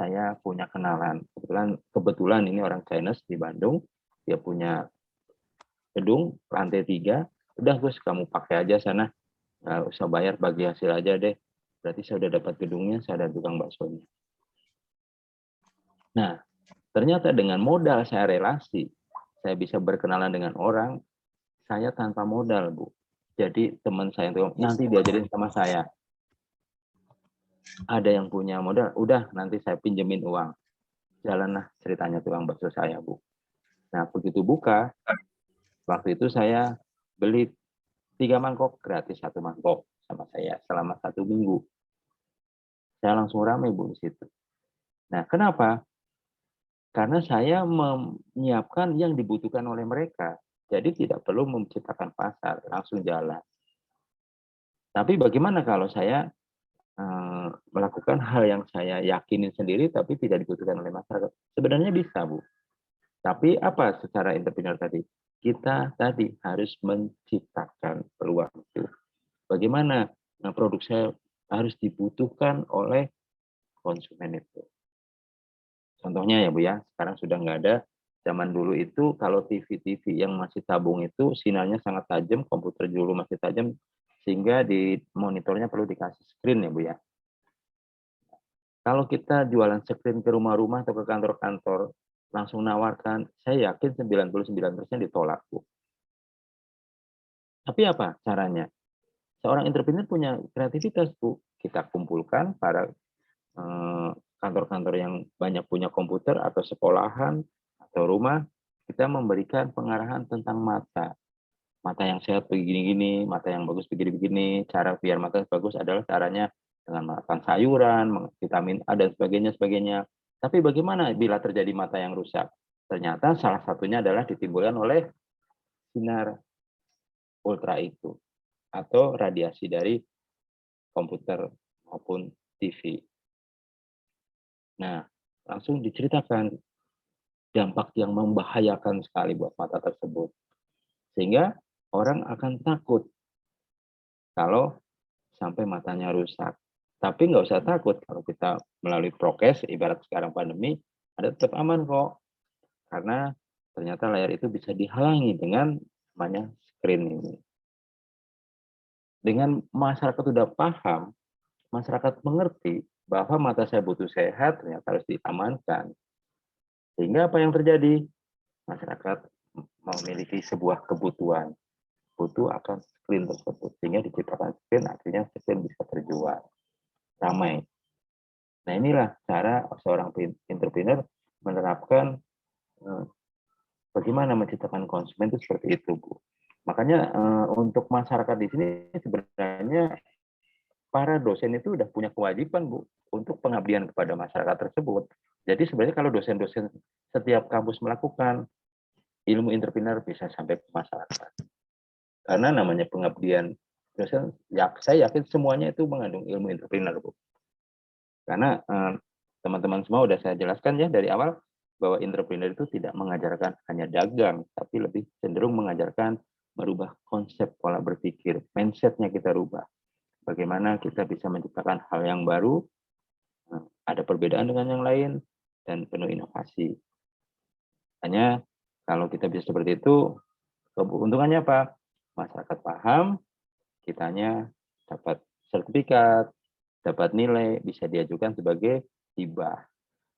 saya punya kenalan. Kebetulan ini orang Chinese di Bandung, dia punya gedung lantai 3, udah Gus, kamu pakai aja sana, nggak usah bayar, bagi hasil aja deh. Berarti saya udah dapat gedungnya, saya ada tukang baksonya. Nah, ternyata dengan modal saya relasi, saya bisa berkenalan dengan orang, saya tanpa modal, Bu. Jadi teman saya itu nanti diajarin sama saya. Ada yang punya modal, udah nanti saya pinjemin uang. Jalanlah ceritanya tukang bakso saya, Bu. Nah, begitu buka, waktu itu saya beli 3 mangkok, gratis 1 mangkok sama saya selama 1 minggu. Saya langsung ramai Bu di situ. Nah, kenapa? Karena saya menyiapkan yang dibutuhkan oleh mereka. Jadi tidak perlu menciptakan pasar, langsung jalan. Tapi bagaimana kalau saya melakukan hal yang saya yakinin sendiri tapi tidak dibutuhkan oleh masyarakat? Sebenarnya bisa, Bu. Tapi apa secara entrepreneur tadi? Kita tadi harus menciptakan peluang itu. Bagaimana produk saya harus dibutuhkan oleh konsumen itu. Contohnya ya Bu ya, sekarang sudah nggak ada. Zaman dulu itu kalau TV-TV yang masih tabung itu sinyalnya sangat tajam, komputer dulu masih tajam, sehingga di monitornya perlu dikasih screen ya Bu ya. Kalau kita jualan screen ke rumah-rumah atau ke kantor-kantor, langsung nawarkan, saya yakin 99% ditolak Bu. Tapi apa caranya? Seorang entrepreneur punya kreativitas Bu. Kita kumpulkan para kantor-kantor yang banyak punya komputer atau sekolahan atau rumah, kita memberikan pengarahan tentang mata. Mata yang sehat begini-gini, mata yang bagus begini-begini. Cara biar mata bagus adalah caranya dengan makan sayuran, vitamin A dan sebagainya. Tapi bagaimana bila terjadi mata yang rusak? Ternyata salah satunya adalah ditimbulkan oleh sinar ultra itu atau radiasi dari komputer maupun TV. Nah, langsung diceritakan dampak yang membahayakan sekali buat mata tersebut. Sehingga orang akan takut kalau sampai matanya rusak. Tapi nggak usah takut kalau kita melalui prokes, ibarat sekarang pandemi, ada tetap aman kok. Karena ternyata layar itu bisa dihalangi dengan namanya screen ini. Dengan masyarakat sudah paham, masyarakat mengerti bahwa mata saya butuh sehat, ternyata harus diamankan. Sehingga apa yang terjadi? Masyarakat memiliki sebuah kebutuhan, butuh akan screen tersebut, sehingga diciptakan screen, akhirnya screen bisa terjual, ramai. Nah inilah cara seorang entrepreneur menerapkan bagaimana menciptakan konsumen itu seperti itu, Bu. Makanya untuk masyarakat di sini sebenarnya para dosen itu sudah punya kewajiban, Bu, untuk pengabdian kepada masyarakat tersebut. Jadi sebenarnya kalau dosen-dosen setiap kampus melakukan, ilmu entrepreneur bisa sampai ke masyarakat. Karena namanya pengabdian dosen, ya, saya yakin semuanya itu mengandung ilmu entrepreneur, Bu. Karena teman-teman semua sudah saya jelaskan ya dari awal, bahwa entrepreneur itu tidak mengajarkan hanya dagang, tapi lebih cenderung mengajarkan merubah konsep pola berpikir, mindset-nya kita rubah. Bagaimana kita bisa menciptakan hal yang baru, ada perbedaan dengan yang lain, dan penuh inovasi. Hanya kalau kita bisa seperti itu, keuntungannya apa? Masyarakat paham, kitanya dapat sertifikat, dapat nilai, bisa diajukan sebagai hibah.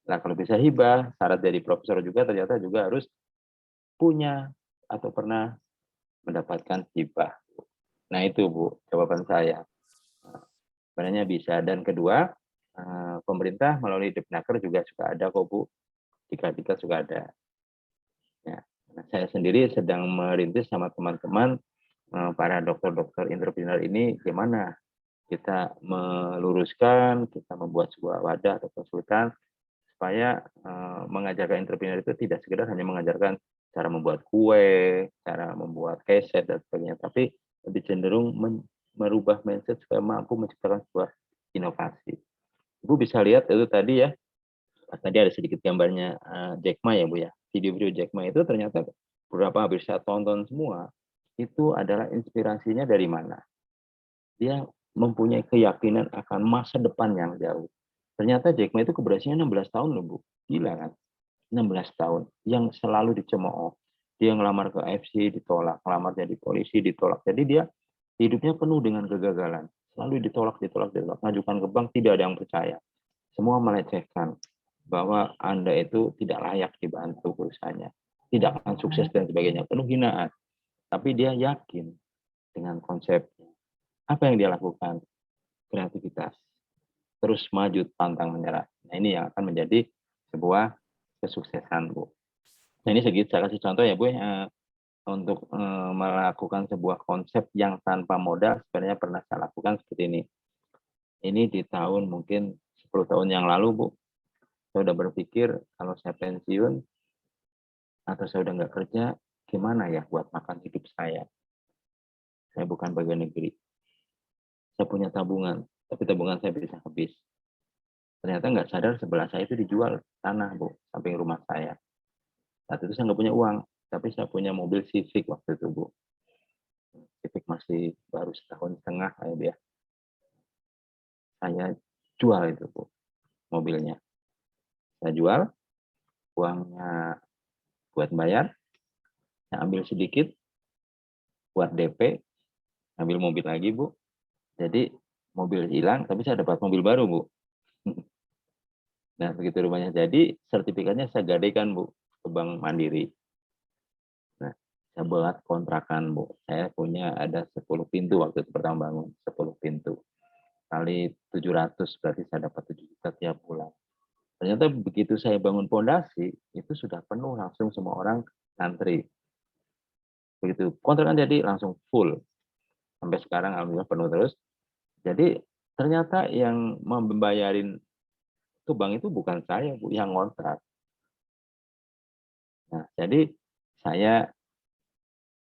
Nah, kalau bisa hibah, syarat dari profesor juga ternyata juga harus punya atau pernah mendapatkan hibah. Nah, itu Bu, jawaban saya. Sebenarnya bisa. Dan kedua, pemerintah melalui Depnaker juga suka ada kok Bu. Diklat-diklat juga ada. Ya, saya sendiri sedang merintis sama teman-teman para dokter-dokter entrepreneur ini gimana kita meluruskan, kita membuat sebuah wadah atau konsultan supaya mengajarkan entrepreneur itu tidak sekedar hanya mengajarkan cara membuat kue, cara membuat keset dan sebagainya, tapi lebih cenderung merubah mindset supaya mampu menciptakan sebuah inovasi. Ibu bisa lihat itu tadi ya, tadi ada sedikit gambarnya Jack Ma ya Bu ya. Video-video Jack Ma itu ternyata beberapa hampir saya tonton semua, itu adalah inspirasinya dari mana? Dia mempunyai keyakinan akan masa depan yang jauh. Ternyata Jack Ma itu keberhasilannya 16 tahun loh Bu. Gila kan? 16 tahun. Yang selalu dicemooh. Dia ngelamar ke FC ditolak, ngelamar jadi polisi ditolak. Jadi dia hidupnya penuh dengan kegagalan. Selalu ditolak. Ngajukan ke bank tidak ada yang percaya. Semua melecehkan bahwa Anda itu tidak layak dibantu perusahaannya. Tidak akan sukses dan sebagainya. Penuh hinaan. Tapi dia yakin dengan konsepnya. Apa yang dia lakukan? Kreativitas. Terus maju, pantang menyerah. Nah, ini yang akan menjadi sebuah kesuksesan, Bu. Nah, ini sedikit saya kasih contoh ya, Bu, untuk melakukan sebuah konsep yang tanpa modal sebenarnya pernah saya lakukan seperti ini. Ini di tahun mungkin 10 tahun yang lalu, Bu, saya udah berpikir kalau saya pensiun atau saya udah nggak kerja, gimana ya buat makan hidup saya. Saya bukan pegawai negeri. Saya punya tabungan, tapi tabungan saya bisa habis. Ternyata nggak sadar sebelah saya itu dijual tanah, Bu, samping rumah saya. Saat itu saya nggak punya uang, tapi saya punya mobil Civic waktu itu, Bu. Civic masih baru setahun setengah kayak dia. Saya jual itu, Bu, mobilnya. Saya jual, uangnya buat bayar, saya ambil sedikit buat DP, ambil mobil lagi, Bu. Jadi mobil hilang, tapi saya dapat mobil baru, Bu. Nah, begitu rumahnya jadi, sertifikatnya saya gadaikan, Bu, ke Bank Mandiri. Nah, saya buat kontrakan, Bu. Saya punya ada 10 pintu waktu itu pertama bangun, 10 pintu. Kali 700 berarti saya dapat 7 juta tiap bulan. Ternyata begitu saya bangun pondasi, itu sudah penuh langsung semua orang ngantri. Begitu kontrakan jadi langsung full. Sampai sekarang alhamdulillah penuh terus. Jadi ternyata yang membayarin ke bank itu bukan saya, Bu, yang ngontrak. Nah, jadi saya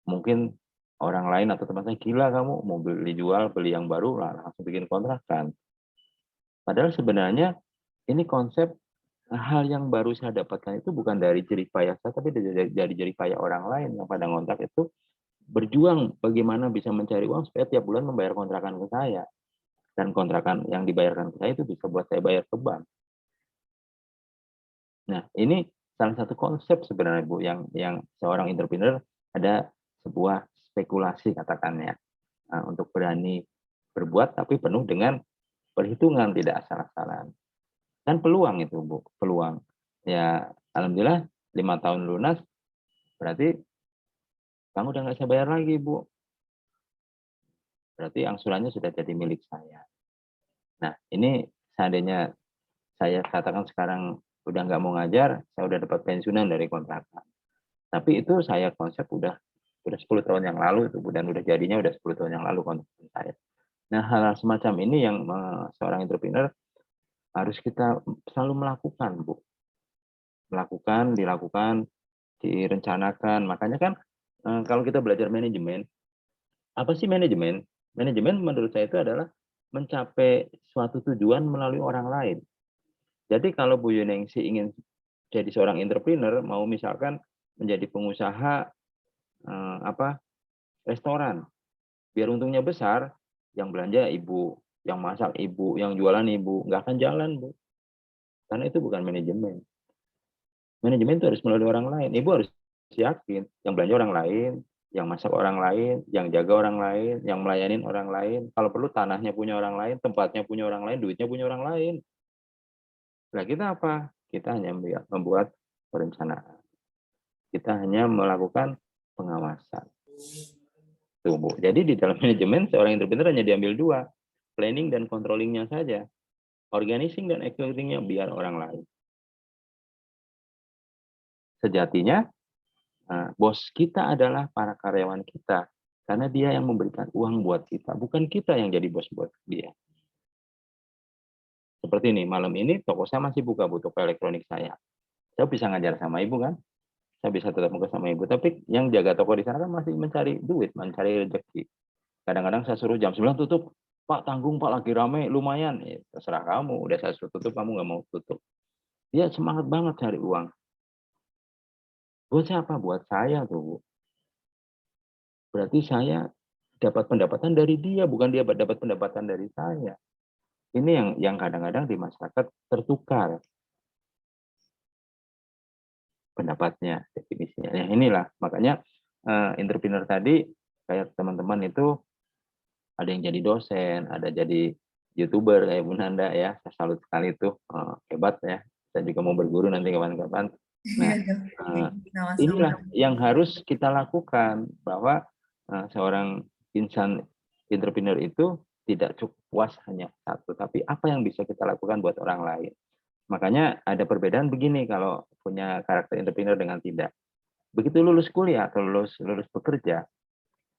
mungkin orang lain atau teman saya, gila kamu mau dijual, beli yang baru, langsung bikin kontrakan. Padahal sebenarnya ini konsep hal yang baru saya dapatkan itu bukan dari jerih payah saya, tapi dari jerih payah orang lain yang pada ngontrak itu berjuang bagaimana bisa mencari uang supaya tiap bulan membayar kontrakan ke saya. Dan kontrakan yang dibayarkan ke saya itu bisa buat saya bayar ke bank. Nah, ini salah satu konsep sebenarnya, Bu, yang seorang entrepreneur ada sebuah spekulasi katakannya untuk berani berbuat tapi penuh dengan perhitungan, tidak asal-asalan. Dan peluang itu, Bu, peluang. Ya, alhamdulillah 5 tahun lunas, berarti kamu udah nggak bisa bayar lagi, Bu. Berarti angsurannya sudah jadi milik saya. Nah, ini seandainya saya katakan sekarang udah nggak mau ngajar, saya udah dapat pensiunan dari kontrakan. Tapi itu saya konsep udah 10 tahun yang lalu itu, Bu, dan udah jadinya udah 10 tahun yang lalu konsep saya. Nah, hal semacam ini yang seorang entrepreneur harus kita selalu melakukan, Bu. Dilakukan, direncanakan. Makanya kan kalau kita belajar manajemen, apa sih manajemen? Manajemen menurut saya itu adalah mencapai suatu tujuan melalui orang lain. Jadi kalau Bu Yuningsi ingin jadi seorang entrepreneur, mau misalkan menjadi pengusaha restoran, biar untungnya besar, yang belanja ibu, yang masak ibu, yang jualan ibu, nggak akan jalan, Bu. Karena itu bukan manajemen. Manajemen itu harus melalui orang lain. Ibu harus yakin, yang belanja orang lain, yang masak orang lain, yang jaga orang lain, yang melayanin orang lain. Kalau perlu tanahnya punya orang lain, tempatnya punya orang lain, duitnya punya orang lain. Nah, kita apa? Kita hanya membuat perencanaan. Kita hanya melakukan pengawasan. Tuh, Bu. Jadi di dalam manajemen seorang entrepreneur hanya diambil 2, planning dan controllingnya saja. Organizing dan executingnya biar orang lain. Sejatinya, bos kita adalah para karyawan kita. Karena dia yang memberikan uang buat kita. Bukan kita yang jadi bos buat dia. Seperti ini, malam ini toko saya masih buka, Bu, toko elektronik saya. Saya bisa ngajar sama ibu kan. Saya bisa tetap buka sama ibu. Tapi yang jaga toko di sana kan masih mencari duit, mencari rezeki. Kadang-kadang saya suruh jam 9 tutup. Pak, tanggung Pak, lagi rame, lumayan. Ya, terserah kamu. Udah saya suruh tutup, kamu nggak mau tutup. Dia semangat banget cari uang. Buat siapa? Buat saya tuh, Bu. Berarti saya dapat pendapatan dari dia, bukan dia dapat pendapatan dari saya. Ini yang kadang-kadang di masyarakat tertukar pendapatnya, definisinya. Nah, inilah makanya entrepreneur tadi kayak teman-teman itu ada yang jadi dosen, ada jadi YouTuber kayak Bu Nanda ya. Saya salut sekali itu, hebat ya. Saya juga mau berguru nanti kapan-kapan. Nah, inilah yang harus kita lakukan, bahwa seorang insan entrepreneur itu tidak cukup puas hanya satu, tapi apa yang bisa kita lakukan buat orang lain. Makanya ada perbedaan begini kalau punya karakter entrepreneur dengan tidak. Begitu lulus kuliah atau lulus bekerja,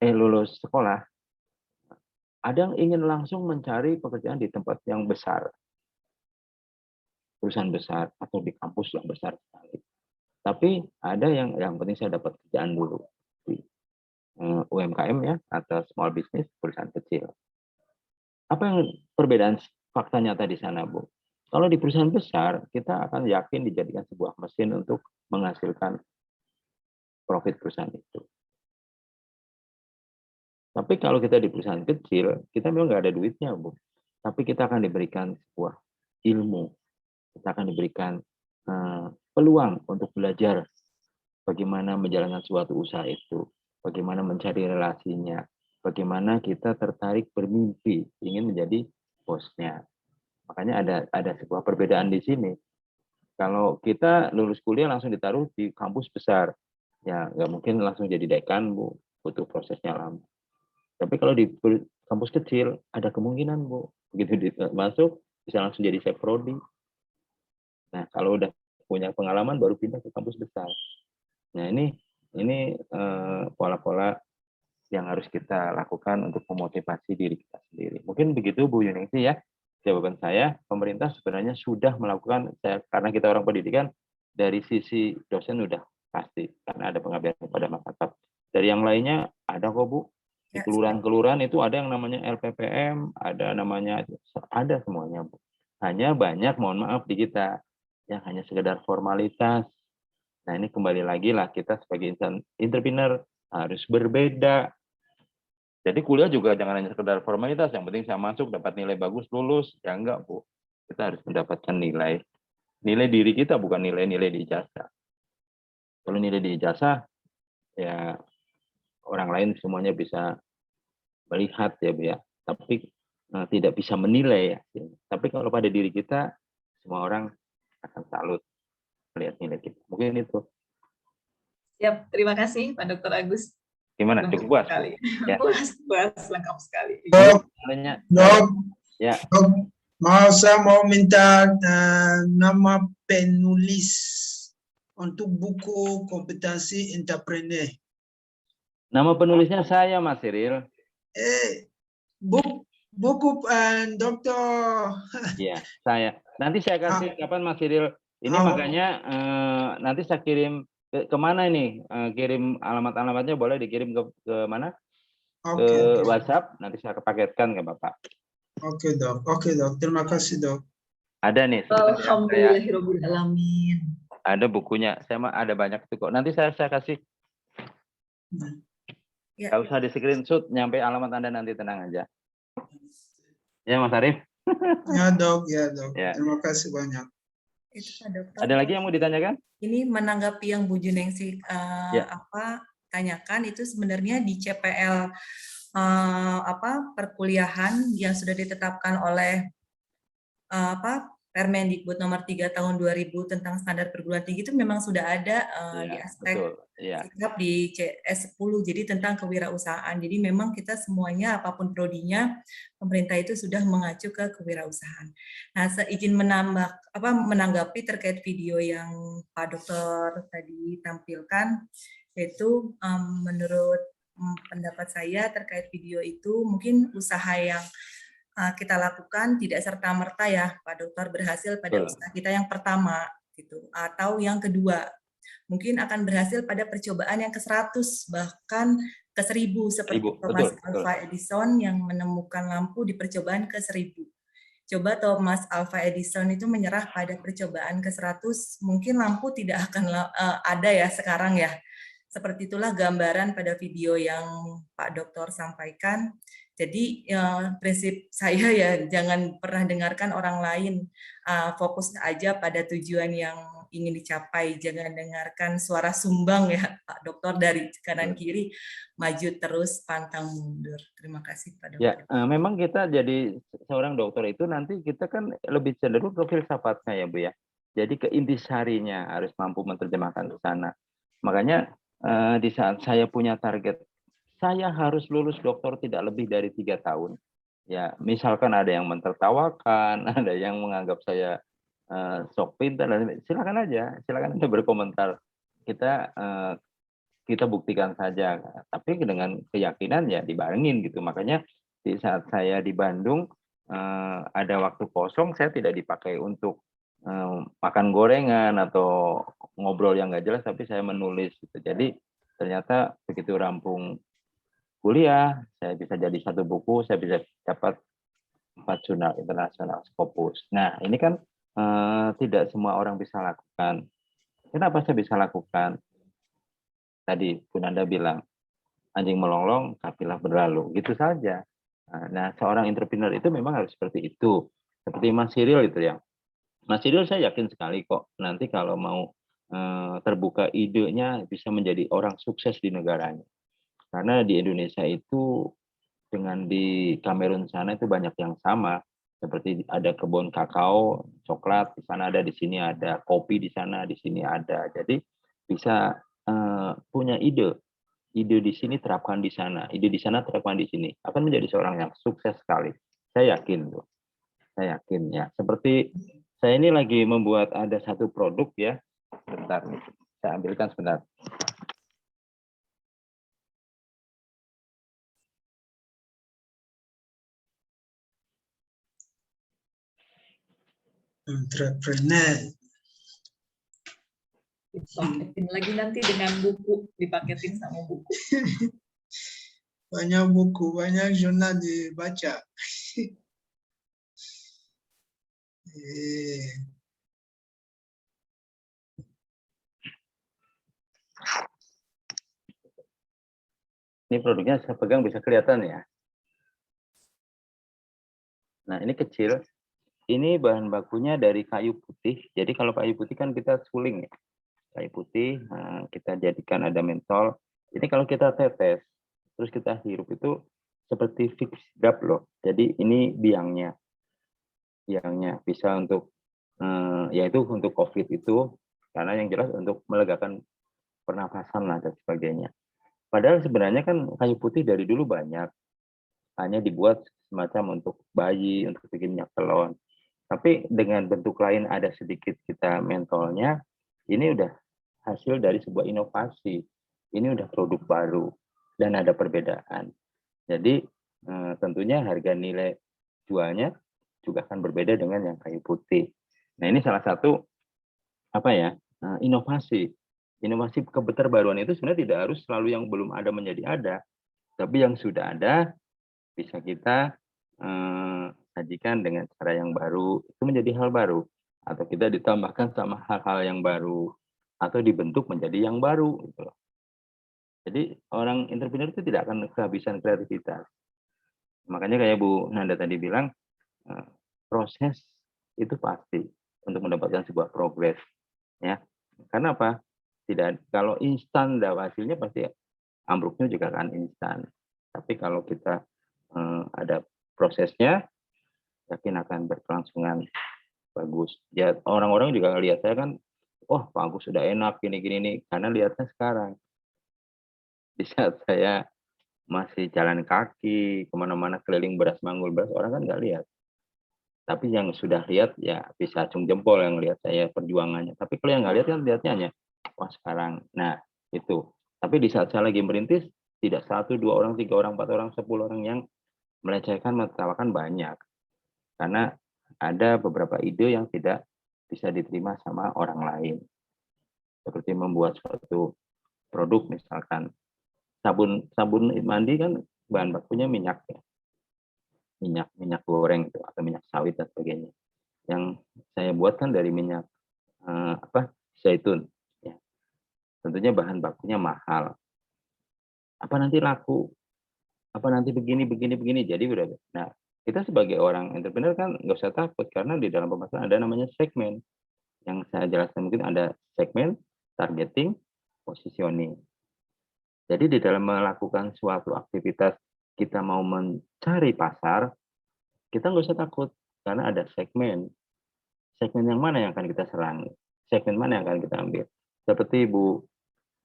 lulus sekolah, ada yang ingin langsung mencari pekerjaan di tempat yang besar. perusahaan besar atau di kampus yang besar sekali. Tapi ada yang penting saya dapat kerjaan dulu di UMKM ya, atau small business, perusahaan kecil. Apa yang perbedaan fakta nyata di sana, Bu? Kalau di perusahaan besar, kita akan yakin dijadikan sebuah mesin untuk menghasilkan profit perusahaan itu. Tapi kalau kita di perusahaan kecil, kita memang nggak ada duitnya, Bu. Tapi kita akan diberikan sebuah ilmu. Kita akan diberikan peluang untuk belajar bagaimana menjalankan suatu usaha itu, bagaimana mencari relasinya, bagaimana kita tertarik bermimpi ingin menjadi bosnya. Makanya ada sebuah perbedaan di sini. Kalau kita lulus kuliah langsung ditaruh di kampus besar, ya nggak mungkin langsung jadi dekan, Bu, butuh prosesnya lama. Tapi kalau di kampus kecil ada kemungkinan, Bu, begitu masuk bisa langsung jadi chef prodi. Nah, kalau udah punya pengalaman baru pindah ke kampus besar. Nah, ini pola-pola yang harus kita lakukan untuk memotivasi diri kita sendiri. Mungkin begitu, Bu Yuningsi ya. Jawaban saya, pemerintah sebenarnya sudah melakukan, karena kita orang pendidikan, dari sisi dosen sudah pasti, karena ada pengabdian pada masyarakat. Dari yang lainnya ada kok, Bu. Di kelurahan-kelurahan itu ada yang namanya LPPM, ada semuanya, Bu. Hanya banyak, mohon maaf, di kita yang hanya sekedar formalitas. Nah, ini kembali lagi lah, kita sebagai entrepreneur harus berbeda. Jadi kuliah juga jangan hanya sekedar formalitas, yang penting saya masuk, dapat nilai bagus, lulus. Ya enggak, Bu. Kita harus mendapatkan nilai diri kita, bukan nilai-nilai di ijazah. Kalau nilai di ijazah, ya orang lain semuanya bisa melihat ya, Bu ya. Tapi tidak bisa menilai ya. Tapi kalau pada diri kita, semua orang akan salut melihat nilai kita. Mungkin itu. Siap, terima kasih Pak Dr. Agus. Gimana? Lengkap Cukup puas? sekali. Ya. Puas, lengkap sekali. Dok, Ya. Dok, saya mau minta nama penulis untuk buku kompetensi entrepreneur. Nama penulisnya saya, Mas Cyril. Buku Dokter. Iya, saya. Nanti saya kasih kapan Mas Cyril. Ini makanya nanti saya kirim ke mana ini? Kirim alamat-alamatnya boleh dikirim ke mana? Ke WhatsApp. Nanti saya paketkan ke Bapak. Oke, Dok. Terima kasih, Dok. Ada nih. Alhamdulillahirobbilalamin. Ada bukunya. Saya ada banyak itu kok. Nanti saya kasih. Ya. Gak usah di screenshot, nyampe alamat Anda nanti, tenang aja. Ya, Mas Arif. Ya, Dok. Ya. Terima kasih banyak. Itu Pak Dokter. Ada lagi yang mau ditanyakan? Ini menanggapi yang Bu Juningsi tanyakan, itu sebenarnya di CPL perkuliahan yang sudah ditetapkan oleh Permendikbud nomor 3 tahun 2000 tentang standar perguruan tinggi itu memang sudah ada di aspek sikap di CS10, jadi tentang kewirausahaan. Jadi memang kita semuanya apapun prodinya, pemerintah itu sudah mengacu ke kewirausahaan. Nah, seizin menanggapi terkait video yang Pak Dokter tadi tampilkan, yaitu menurut pendapat saya terkait video itu mungkin usaha yang kita lakukan tidak serta-merta ya Pak Dokter berhasil pada usaha kita yang pertama gitu, atau yang kedua mungkin akan berhasil pada percobaan yang ke-100 bahkan ke-1000 seperti Thomas Alva Edison yang menemukan lampu di percobaan ke-1000. Coba Thomas Alva Edison itu menyerah pada percobaan ke-100, mungkin lampu tidak akan ada ya sekarang ya. Seperti itulah gambaran pada video yang Pak Dokter sampaikan. Jadi prinsip saya ya jangan pernah dengarkan orang lain, fokus aja pada tujuan yang ingin dicapai, jangan dengarkan suara sumbang ya Pak Dokter dari kanan kiri, maju terus pantang mundur. Terima kasih Pak Dokter. Ya, memang kita jadi seorang dokter itu nanti kita kan lebih cenderung ke filsafatnya ya Bu ya. Jadi ke intisarinya harus mampu menerjemahkan ke sana. Makanya di saat saya punya target, saya harus lulus dokter tidak lebih dari 3 tahun. Ya, misalkan ada yang mentertawakan, ada yang menganggap saya sok pintar, silakan aja berkomentar. Kita buktikan saja, tapi dengan keyakinan ya dibarengin gitu. Makanya di saat saya di Bandung ada waktu kosong, saya tidak dipakai untuk makan gorengan atau ngobrol yang nggak jelas, tapi saya menulis gitu. Jadi ternyata begitu rampung kuliah, saya bisa jadi 1 buku, saya bisa dapat 4 jurnal internasional Scopus. Nah, ini kan tidak semua orang bisa lakukan. Kenapa saya bisa lakukan? Tadi Bu Nanda bilang, anjing melonglong, kafilah berlalu. Gitu saja. Nah, seorang entrepreneur itu memang harus seperti itu. Seperti Mas Cyril itu ya. Mas Cyril saya yakin sekali kok, nanti kalau mau terbuka idenya bisa menjadi orang sukses di negaranya. Karena di Indonesia itu dengan di Kamerun sana itu banyak yang sama. Seperti ada kebun kakao, coklat, di sana ada, di sini ada, kopi di sana, di sini ada. Jadi bisa punya ide di sini terapkan di sana, ide di sana terapkan di sini, akan menjadi seorang yang sukses sekali. Saya yakin tuh, saya yakin ya. Seperti saya ini lagi membuat ada satu produk ya, sebentar nih, saya ambilkan sebentar. Entrepreneur. Dipaketin lagi nanti dengan buku, dipaketin sama buku. Banyak buku, banyak jurnal dibaca. Ini produknya saya pegang bisa kelihatan ya. Nah, ini kecil. Ini bahan bakunya dari kayu putih. Jadi kalau kayu putih kan kita suling ya. Kayu putih, kita jadikan ada mentol. Ini kalau kita tetes, terus kita hirup itu seperti fix drop loh. Jadi ini biangnya. Biangnya bisa untuk, yaitu untuk COVID itu, karena yang jelas untuk melegakan pernafasan lah dan sebagainya. Padahal sebenarnya kan kayu putih dari dulu banyak. Hanya dibuat semacam untuk bayi, untuk bikin minyak telon. Tapi dengan bentuk lain ada sedikit kita mentolnya, ini udah hasil dari sebuah inovasi. Ini udah produk baru dan ada perbedaan. Jadi tentunya harga nilai jualnya juga akan berbeda dengan yang kayu putih. Nah, ini salah satu inovasi. Inovasi keterbaruan itu sebenarnya tidak harus selalu yang belum ada menjadi ada, tapi yang sudah ada bisa kita sajikan dengan cara yang baru, itu menjadi hal baru, atau kita ditambahkan sama hal-hal yang baru, atau dibentuk menjadi yang baru. Gitu. Jadi orang entrepreneur itu tidak akan kehabisan kreativitas. Makanya kayak Bu Nanda tadi bilang, proses itu pasti untuk mendapatkan sebuah progres, ya. Karena apa? Tidak, kalau instan hasilnya pasti ambruknya juga akan instan. Tapi kalau kita ada prosesnya, yakin akan berkelangsungan bagus. Ya, orang-orang juga lihat saya kan, wah Pak Agus sudah enak gini-gini nih, karena lihatnya sekarang. Di saat saya masih jalan kaki kemana-mana keliling beras manggul beras, orang kan nggak lihat. Tapi yang sudah lihat ya bisa acung jempol yang lihat saya perjuangannya. Tapi kalau yang nggak lihat kan lihatnya hanya wah sekarang. Nah itu. Tapi di saat saya lagi merintis, tidak 1, 2 orang, 3 orang, 4 orang, 10 orang yang melecehkan, menertawakan banyak. Karena ada beberapa ide yang tidak bisa diterima sama orang lain. Seperti membuat suatu produk, misalkan sabun mandi kan bahan bakunya minyak ya. Minyak goreng itu atau minyak sawit dan sebagainya. Yang saya buat kan dari minyak zaitun. Ya. Tentunya bahan bakunya mahal. Apa nanti laku? Apa nanti begini. Jadi udah. Nah, kita sebagai orang entrepreneur kan nggak usah takut karena di dalam pemasaran ada namanya segmen. Yang saya jelaskan mungkin ada segmen, targeting, positioning. Jadi di dalam melakukan suatu aktivitas kita mau mencari pasar, kita nggak usah takut karena ada segmen. Segmen yang mana yang akan kita serang? Segmen mana yang akan kita ambil? Seperti Bu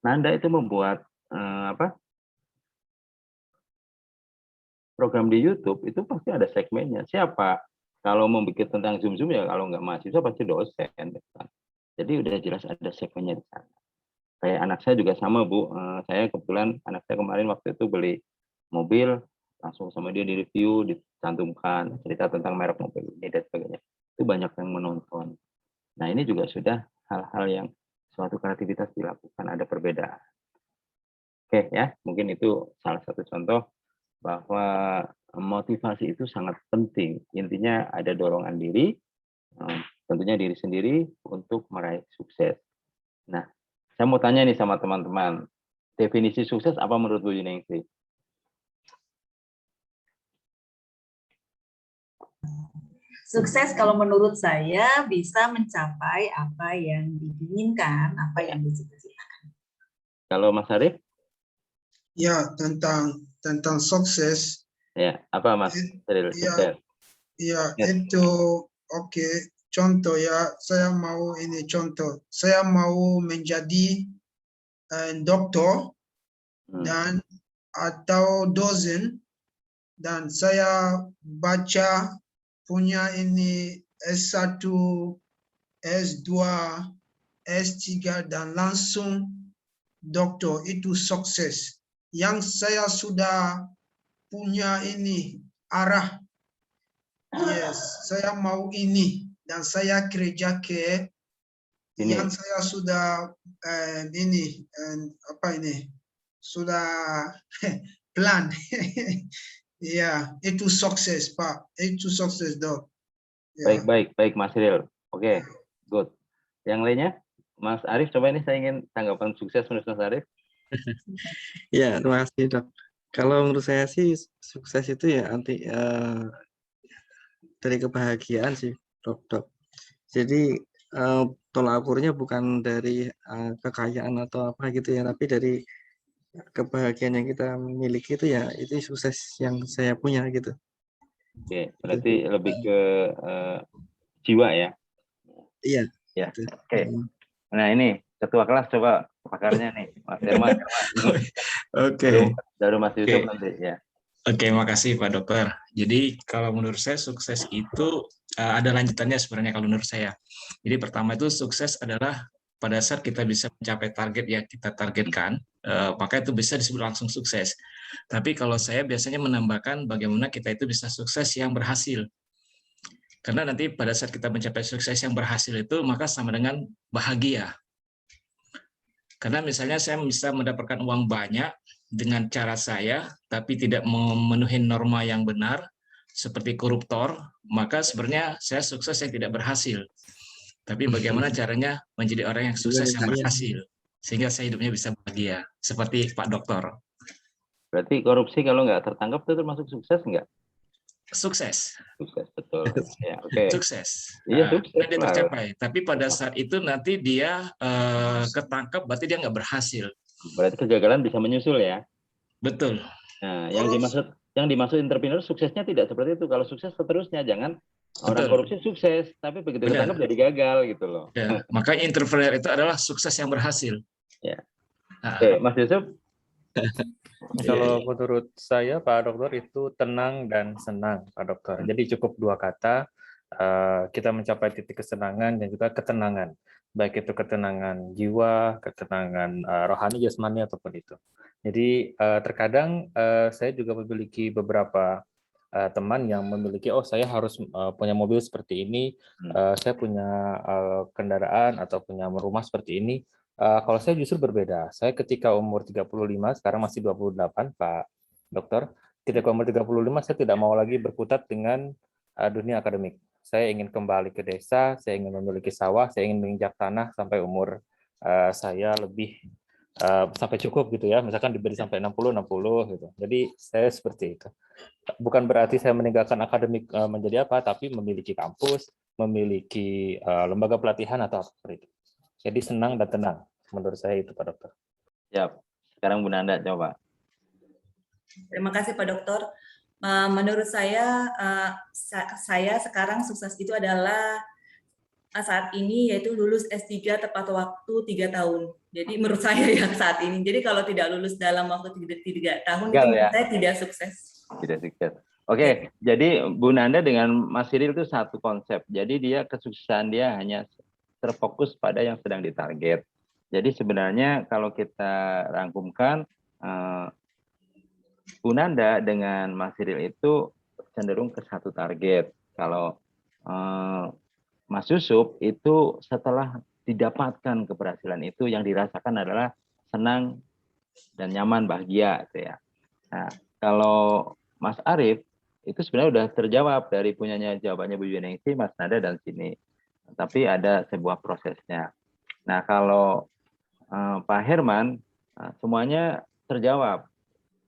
Nanda itu membuat program di YouTube itu pasti ada segmennya. Siapa? Kalau mau bikin tentang Zoom ya kalau nggak mahasiswa pasti dosen. Jadi udah jelas ada segmennya di sana. Kayak anak saya juga sama Bu. Saya kebetulan anak saya kemarin waktu itu beli mobil, langsung sama dia di review, dicantumkan cerita tentang merek mobil ini dan sebagainya. Itu banyak yang menonton. Nah, ini juga sudah hal-hal yang suatu kreativitas dilakukan, ada perbedaan. Oke ya, mungkin itu salah satu contoh bahwa motivasi itu sangat penting. Intinya ada dorongan diri, tentunya diri sendiri untuk meraih sukses. Nah, saya mau tanya nih sama teman-teman, definisi sukses apa menurut Bu Yunningsi? Sukses kalau menurut saya bisa mencapai apa yang diinginkan, apa yang dicita-citakan. Kalau Mas Arief? Ya, tentang sukses. Ya, apa Mas Arief? Sukses. Ya, Yes. itu oke. Contoh ya, saya mau ini contoh. Saya mau menjadi dokter dan atau dosen, dan saya baca punya ini S1, S2, S3 dan langsung dokter, itu sukses. Yang saya sudah punya ini arah, yes, saya mau ini dan saya kerja ke Ini. yang saya sudah ini apa ini sudah plan. Ya, itu sukses Pak, itu sukses dok. Ya. Baik Mas Ril. Oke, good. Yang lainnya, Mas Arief, coba ini saya ingin tanggapan sukses menurut Mas Arief. Ya, terima kasih dok. Kalau menurut saya sih sukses itu ya dari kebahagiaan sih dok. Jadi tolak ukurnya bukan dari kekayaan atau apa gitu ya, tapi dari kebahagiaan yang kita miliki itu ya, itu sukses yang saya punya gitu. Oke, berarti lebih ke jiwa ya. Iya. Ya. Oke. Nah ini ketua kelas coba pakarnya nih, Mas Herman. Oke. Baru Mas Yusuf nanti ya. Oke, makasih Pak Dokter. Jadi kalau menurut saya sukses itu ada lanjutannya sebenarnya kalau menurut saya. Jadi pertama itu sukses adalah pada saat kita bisa mencapai target yang kita targetkan, maka itu bisa disebut langsung sukses. Tapi kalau saya biasanya menambahkan bagaimana kita itu bisa sukses yang berhasil. Karena nanti pada saat kita mencapai sukses yang berhasil itu, maka sama dengan bahagia. Karena misalnya saya bisa mendapatkan uang banyak dengan cara saya, tapi tidak memenuhi norma yang benar, seperti koruptor, maka sebenarnya saya sukses yang tidak berhasil. Tapi bagaimana caranya menjadi orang yang sukses yang berhasil, sehingga saya hidupnya bisa bahagia, seperti Pak Dokter. Berarti korupsi kalau nggak tertangkap itu termasuk sukses nggak? Sukses. Sukses, betul. Ya, oke. Sukses. Iya, sukses. Dia tercapai. Tapi pada saat itu nanti dia ketangkap, berarti dia nggak berhasil. Berarti kegagalan bisa menyusul ya? Betul. Nah, yang dimaksud entrepreneur suksesnya tidak seperti itu. Kalau sukses seterusnya, jangan orang korupsi sukses, tapi begitu ketangkap jadi gagal gitu loh. Ya, makanya entrepreneur itu adalah sukses yang berhasil. Ya. Oke, Mas Yusuf. Kalau menurut saya Pak Dokter itu tenang dan senang Pak Dokter. Jadi cukup dua kata, kita mencapai titik kesenangan dan juga ketenangan. Baik itu ketenangan jiwa, ketenangan rohani, jasmani ataupun itu. Jadi terkadang saya juga memiliki beberapa teman yang memiliki, oh saya harus punya mobil seperti ini, saya punya kendaraan atau punya rumah seperti ini. Kalau saya justru berbeda. Saya ketika umur 35, sekarang masih 28, Pak Dokter. Ketika umur 35, saya tidak mau lagi berkutat dengan dunia akademik. Saya ingin kembali ke desa, saya ingin memiliki sawah, saya ingin menginjak tanah sampai umur saya lebih sampai cukup gitu ya. Misalkan diberi sampai 60 gitu. Jadi saya seperti itu. Bukan berarti saya meninggalkan akademik menjadi apa, tapi memiliki kampus, memiliki lembaga pelatihan atau apa seperti itu. Jadi senang dan tenang, menurut saya itu Pak Dokter. Siap. Sekarang Bu Nanda coba. Terima kasih Pak Dokter. Menurut saya sekarang sukses itu adalah saat ini yaitu lulus S3 tepat waktu 3 tahun. Jadi menurut saya yang saat ini. Jadi kalau tidak lulus dalam waktu 3 tahun itu menurut saya tidak sukses. Tidak sukses. Oke, jadi Bu Nanda dengan Mas Cyril itu satu konsep. Jadi dia kesuksesan dia hanya terfokus pada yang sedang ditarget. Jadi sebenarnya kalau kita rangkumkan, Bu Nanda dengan Mas Cyril itu cenderung ke satu target. Kalau Mas Yusuf itu setelah didapatkan keberhasilan itu yang dirasakan adalah senang dan nyaman, bahagia gitu ya. Nah, kalau Mas Arief itu sebenarnya udah terjawab dari punyanya jawabannya Bu Yuningsi, Mas Nada dan sini. Tapi ada sebuah prosesnya. Nah, kalau Pak Herman semuanya terjawab.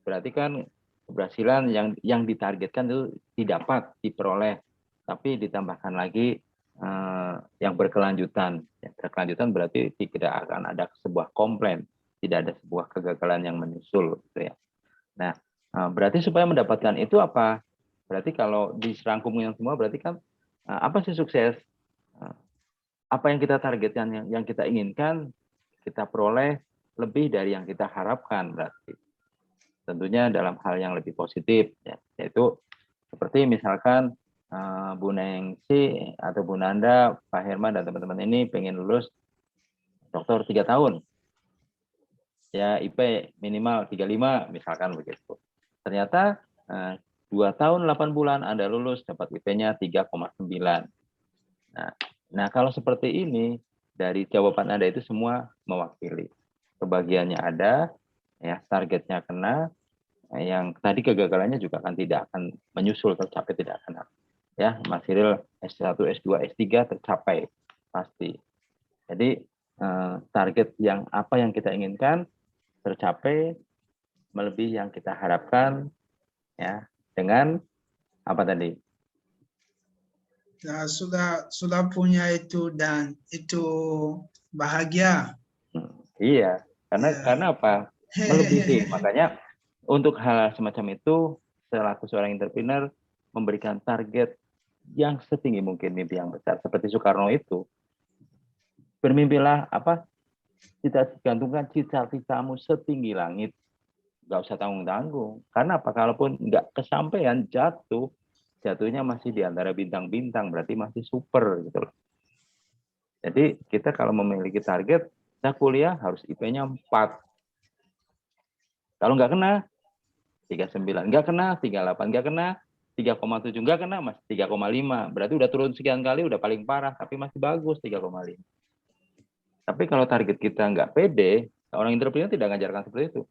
Berarti kan keberhasilan yang ditargetkan itu didapat, diperoleh, tapi ditambahkan lagi yang berkelanjutan. Yang berkelanjutan berarti tidak akan ada sebuah komplain, tidak ada sebuah kegagalan yang menyusul, gitu ya. Nah, berarti supaya mendapatkan itu apa? Berarti kalau diserangkumkan semua, berarti kan apa sih sukses? Apa yang kita targetkan, yang kita inginkan, kita peroleh lebih dari yang kita harapkan berarti. Tentunya dalam hal yang lebih positif, ya, yaitu seperti misalkan Bu Nengsi atau Bu Nanda, Pak Herman dan teman-teman ini pengen lulus dokter 3 tahun. Ya IP minimal 35 misalkan begitu. Ternyata 2 tahun 8 bulan Anda lulus dapat IP-nya 3,9. Nah, kalau seperti ini dari jawaban Anda itu semua mewakili. Kebahagiaannya ada, ya targetnya kena, yang tadi kegagalannya juga tidak akan menyusul, tercapai tidak akan. Ya, material S1, S2, S3 tercapai pasti. Jadi target yang apa yang kita inginkan tercapai melebihi yang kita harapkan, ya, dengan apa tadi? Ya, sudah punya itu dan itu bahagia. Iya, karena apa? Melebihi. Makanya untuk hal semacam itu, selaku seorang entrepreneur memberikan target yang setinggi mungkin, mimpi yang besar. Seperti Soekarno itu, bermimpilah apa? Gantungkan cita-citamu setinggi langit. Nggak usah tanggung-tanggung. Karena apa? Kalaupun nggak kesampaian, jatuhnya masih di antara bintang-bintang, berarti masih super gitu loh. Jadi kita kalau memiliki target, saya kuliah harus IP-nya 4. Kalau nggak kena 39, nggak kena 38, nggak kena 3,7, nggak kena mas 3,5. Berarti udah turun sekian kali, udah paling parah, tapi masih bagus 3,5. Tapi kalau target kita nggak pede, orang entrepreneur tidak ngajarkan seperti itu.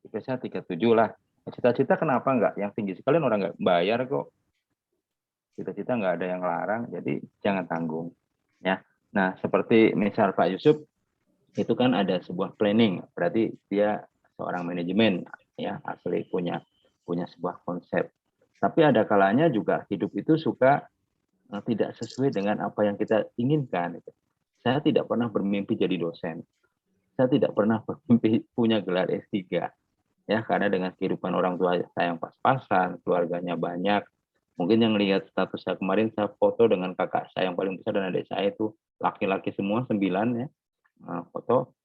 IP-nya 37 lah. Cita-cita kenapa nggak? Yang tinggi sekalian orang nggak bayar kok. Cita-cita nggak ada yang larang, jadi jangan tanggung. Ya. Nah, seperti misal Pak Yusuf, itu kan ada sebuah planning, berarti dia seorang manajemen, ya asli punya sebuah konsep. Tapi ada kalanya juga hidup itu suka tidak sesuai dengan apa yang kita inginkan. Saya tidak pernah bermimpi jadi dosen. Saya tidak pernah bermimpi punya gelar S3. Ya, karena dengan kehidupan orang tua saya yang pas-pasan, keluarganya banyak. Mungkin yang lihat status saya kemarin, saya foto dengan kakak saya yang paling besar dan adik saya itu laki-laki semua 9 ya. Foto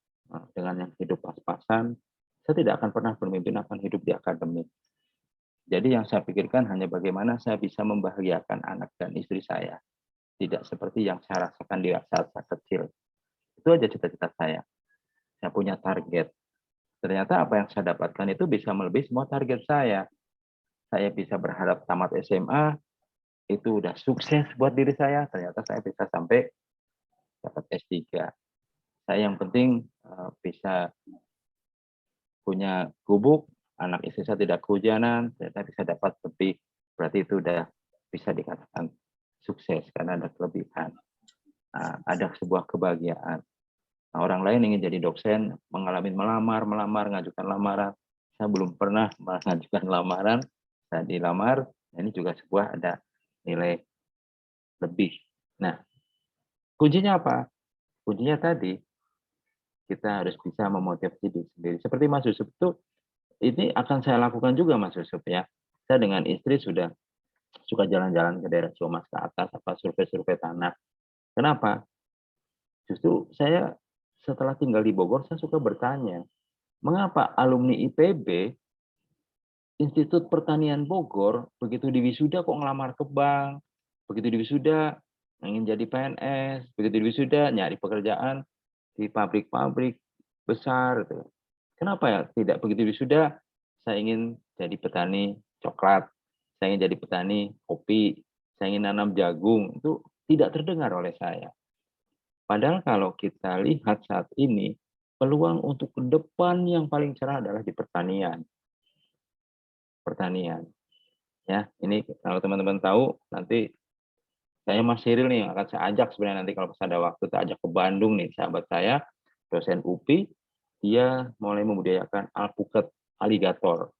dengan yang hidup pas-pasan. Saya tidak akan pernah bermimpi akan hidup di akademik. Jadi yang saya pikirkan hanya bagaimana saya bisa membahagiakan anak dan istri saya. Tidak seperti yang saya rasakan di saat saya kecil. Itu aja cita-cita saya. Saya punya target. Ternyata apa yang saya dapatkan itu bisa melebihi semua target saya. Saya bisa berharap tamat SMA, itu udah sukses buat diri saya. Ternyata saya bisa sampai dapat S3. Saya yang penting bisa punya gubuk, anak istri saya tidak kehujanan, saya bisa dapat lebih, berarti itu udah bisa dikatakan sukses karena ada kelebihan. Ada sebuah kebahagiaan. Nah, orang lain ingin jadi dosen, mengalami melamar, ngajukan lamaran. Saya belum pernah mengajukan lamaran, saya dilamar, ini juga sebuah ada nilai lebih. Nah, kuncinya apa? Kuncinya tadi, kita harus bisa memotivasi diri sendiri. Seperti Mas Yusuf itu, ini akan saya lakukan juga Mas Yusuf ya. Saya dengan istri sudah suka jalan-jalan ke daerah Ciamas ke atas, apa survei-survei tanah. Kenapa? Justru saya setelah tinggal di Bogor, saya suka bertanya, mengapa alumni IPB, Institut Pertanian Bogor, begitu di wisuda kok ngelamar ke bank, begitu di wisuda ingin jadi PNS, begitu di wisuda nyari pekerjaan di pabrik-pabrik besar. Gitu. Kenapa ya tidak begitu wisuda? Saya ingin jadi petani coklat, saya ingin jadi petani kopi, saya ingin nanam jagung. Itu tidak terdengar oleh saya. Padahal kalau kita lihat saat ini, peluang untuk ke depan yang paling cerah adalah di pertanian. Pertanian. Ya, ini kalau teman-teman tahu, nanti saya Mas Cyril nih akan saya ajak sebenarnya nanti kalau pas ada waktu saya ajak ke Bandung nih sahabat saya, dosen UPI, dia mulai membudidayakan alpukat aligator.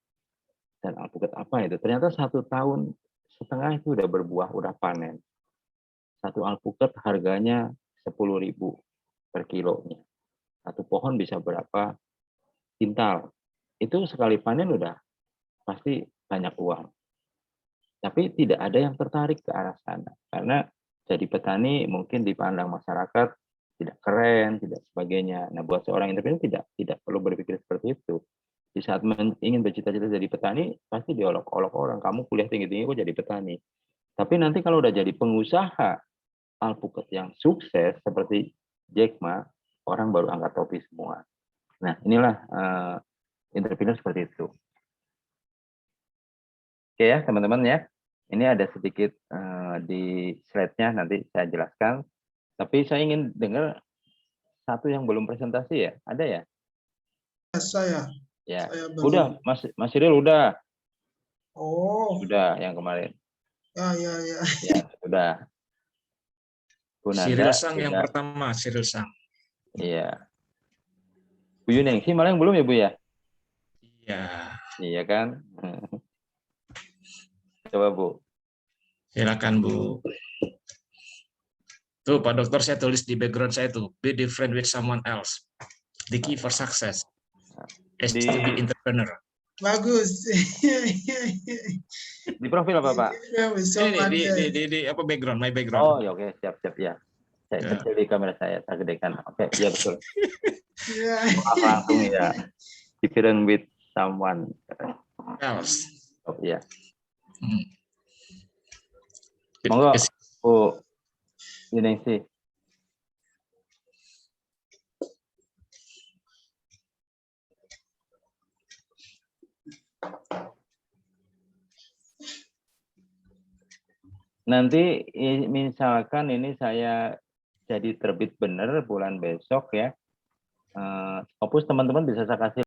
Dan alpukat apa itu? Ternyata 1,5 tahun itu udah berbuah, udah panen. Satu alpukat harganya 10.000 per kilonya. Satu pohon bisa berapa kintal. Itu sekali panen udah pasti banyak uang. Tapi tidak ada yang tertarik ke arah sana. Karena jadi petani mungkin dipandang masyarakat tidak keren, tidak sebagainya. Nah, buat seorang entrepreneur tidak perlu berpikir seperti itu. Di saat ingin bercita-cita jadi petani, pasti diolok-olok orang. Kamu kuliah tinggi-tinggi kok jadi petani. Tapi nanti kalau udah jadi pengusaha alpukat yang sukses seperti Jack Ma, orang baru angkat topi semua. Nah, inilah entrepreneur seperti itu. Oke ya teman-teman ya, ini ada sedikit di slide-nya nanti saya jelaskan. Tapi saya ingin dengar satu yang belum presentasi ya, ada ya? Saya. Ya, Saya belum. udah Mas Cyril udah. Oh. Sudah yang kemarin. Ya. Ya sudah. Bu Nanda, Cyril Sang sudah. yang pertama, Cyril Sang. Iya. Bu Yuning sih malah yang belum ya Bu ya? Iya. Iya kan? Coba Bu. Silakan Bu. Tuh Pak Dokter saya tulis di background saya tuh, be different with someone else. The key for success is to be entrepreneur. Bagus. Di profil apa Pak? Ini di apa background, my background. Oh ya oke, siap ya. Saya kecil di kamera saya gedekan. Oke, iya betul. Langsung ya. Different with someone else. Oh iya. Monggo Bu Yuning sih. Nanti misalkan ini saya jadi terbit bener bulan besok ya. Opus teman-teman bisa saya kasih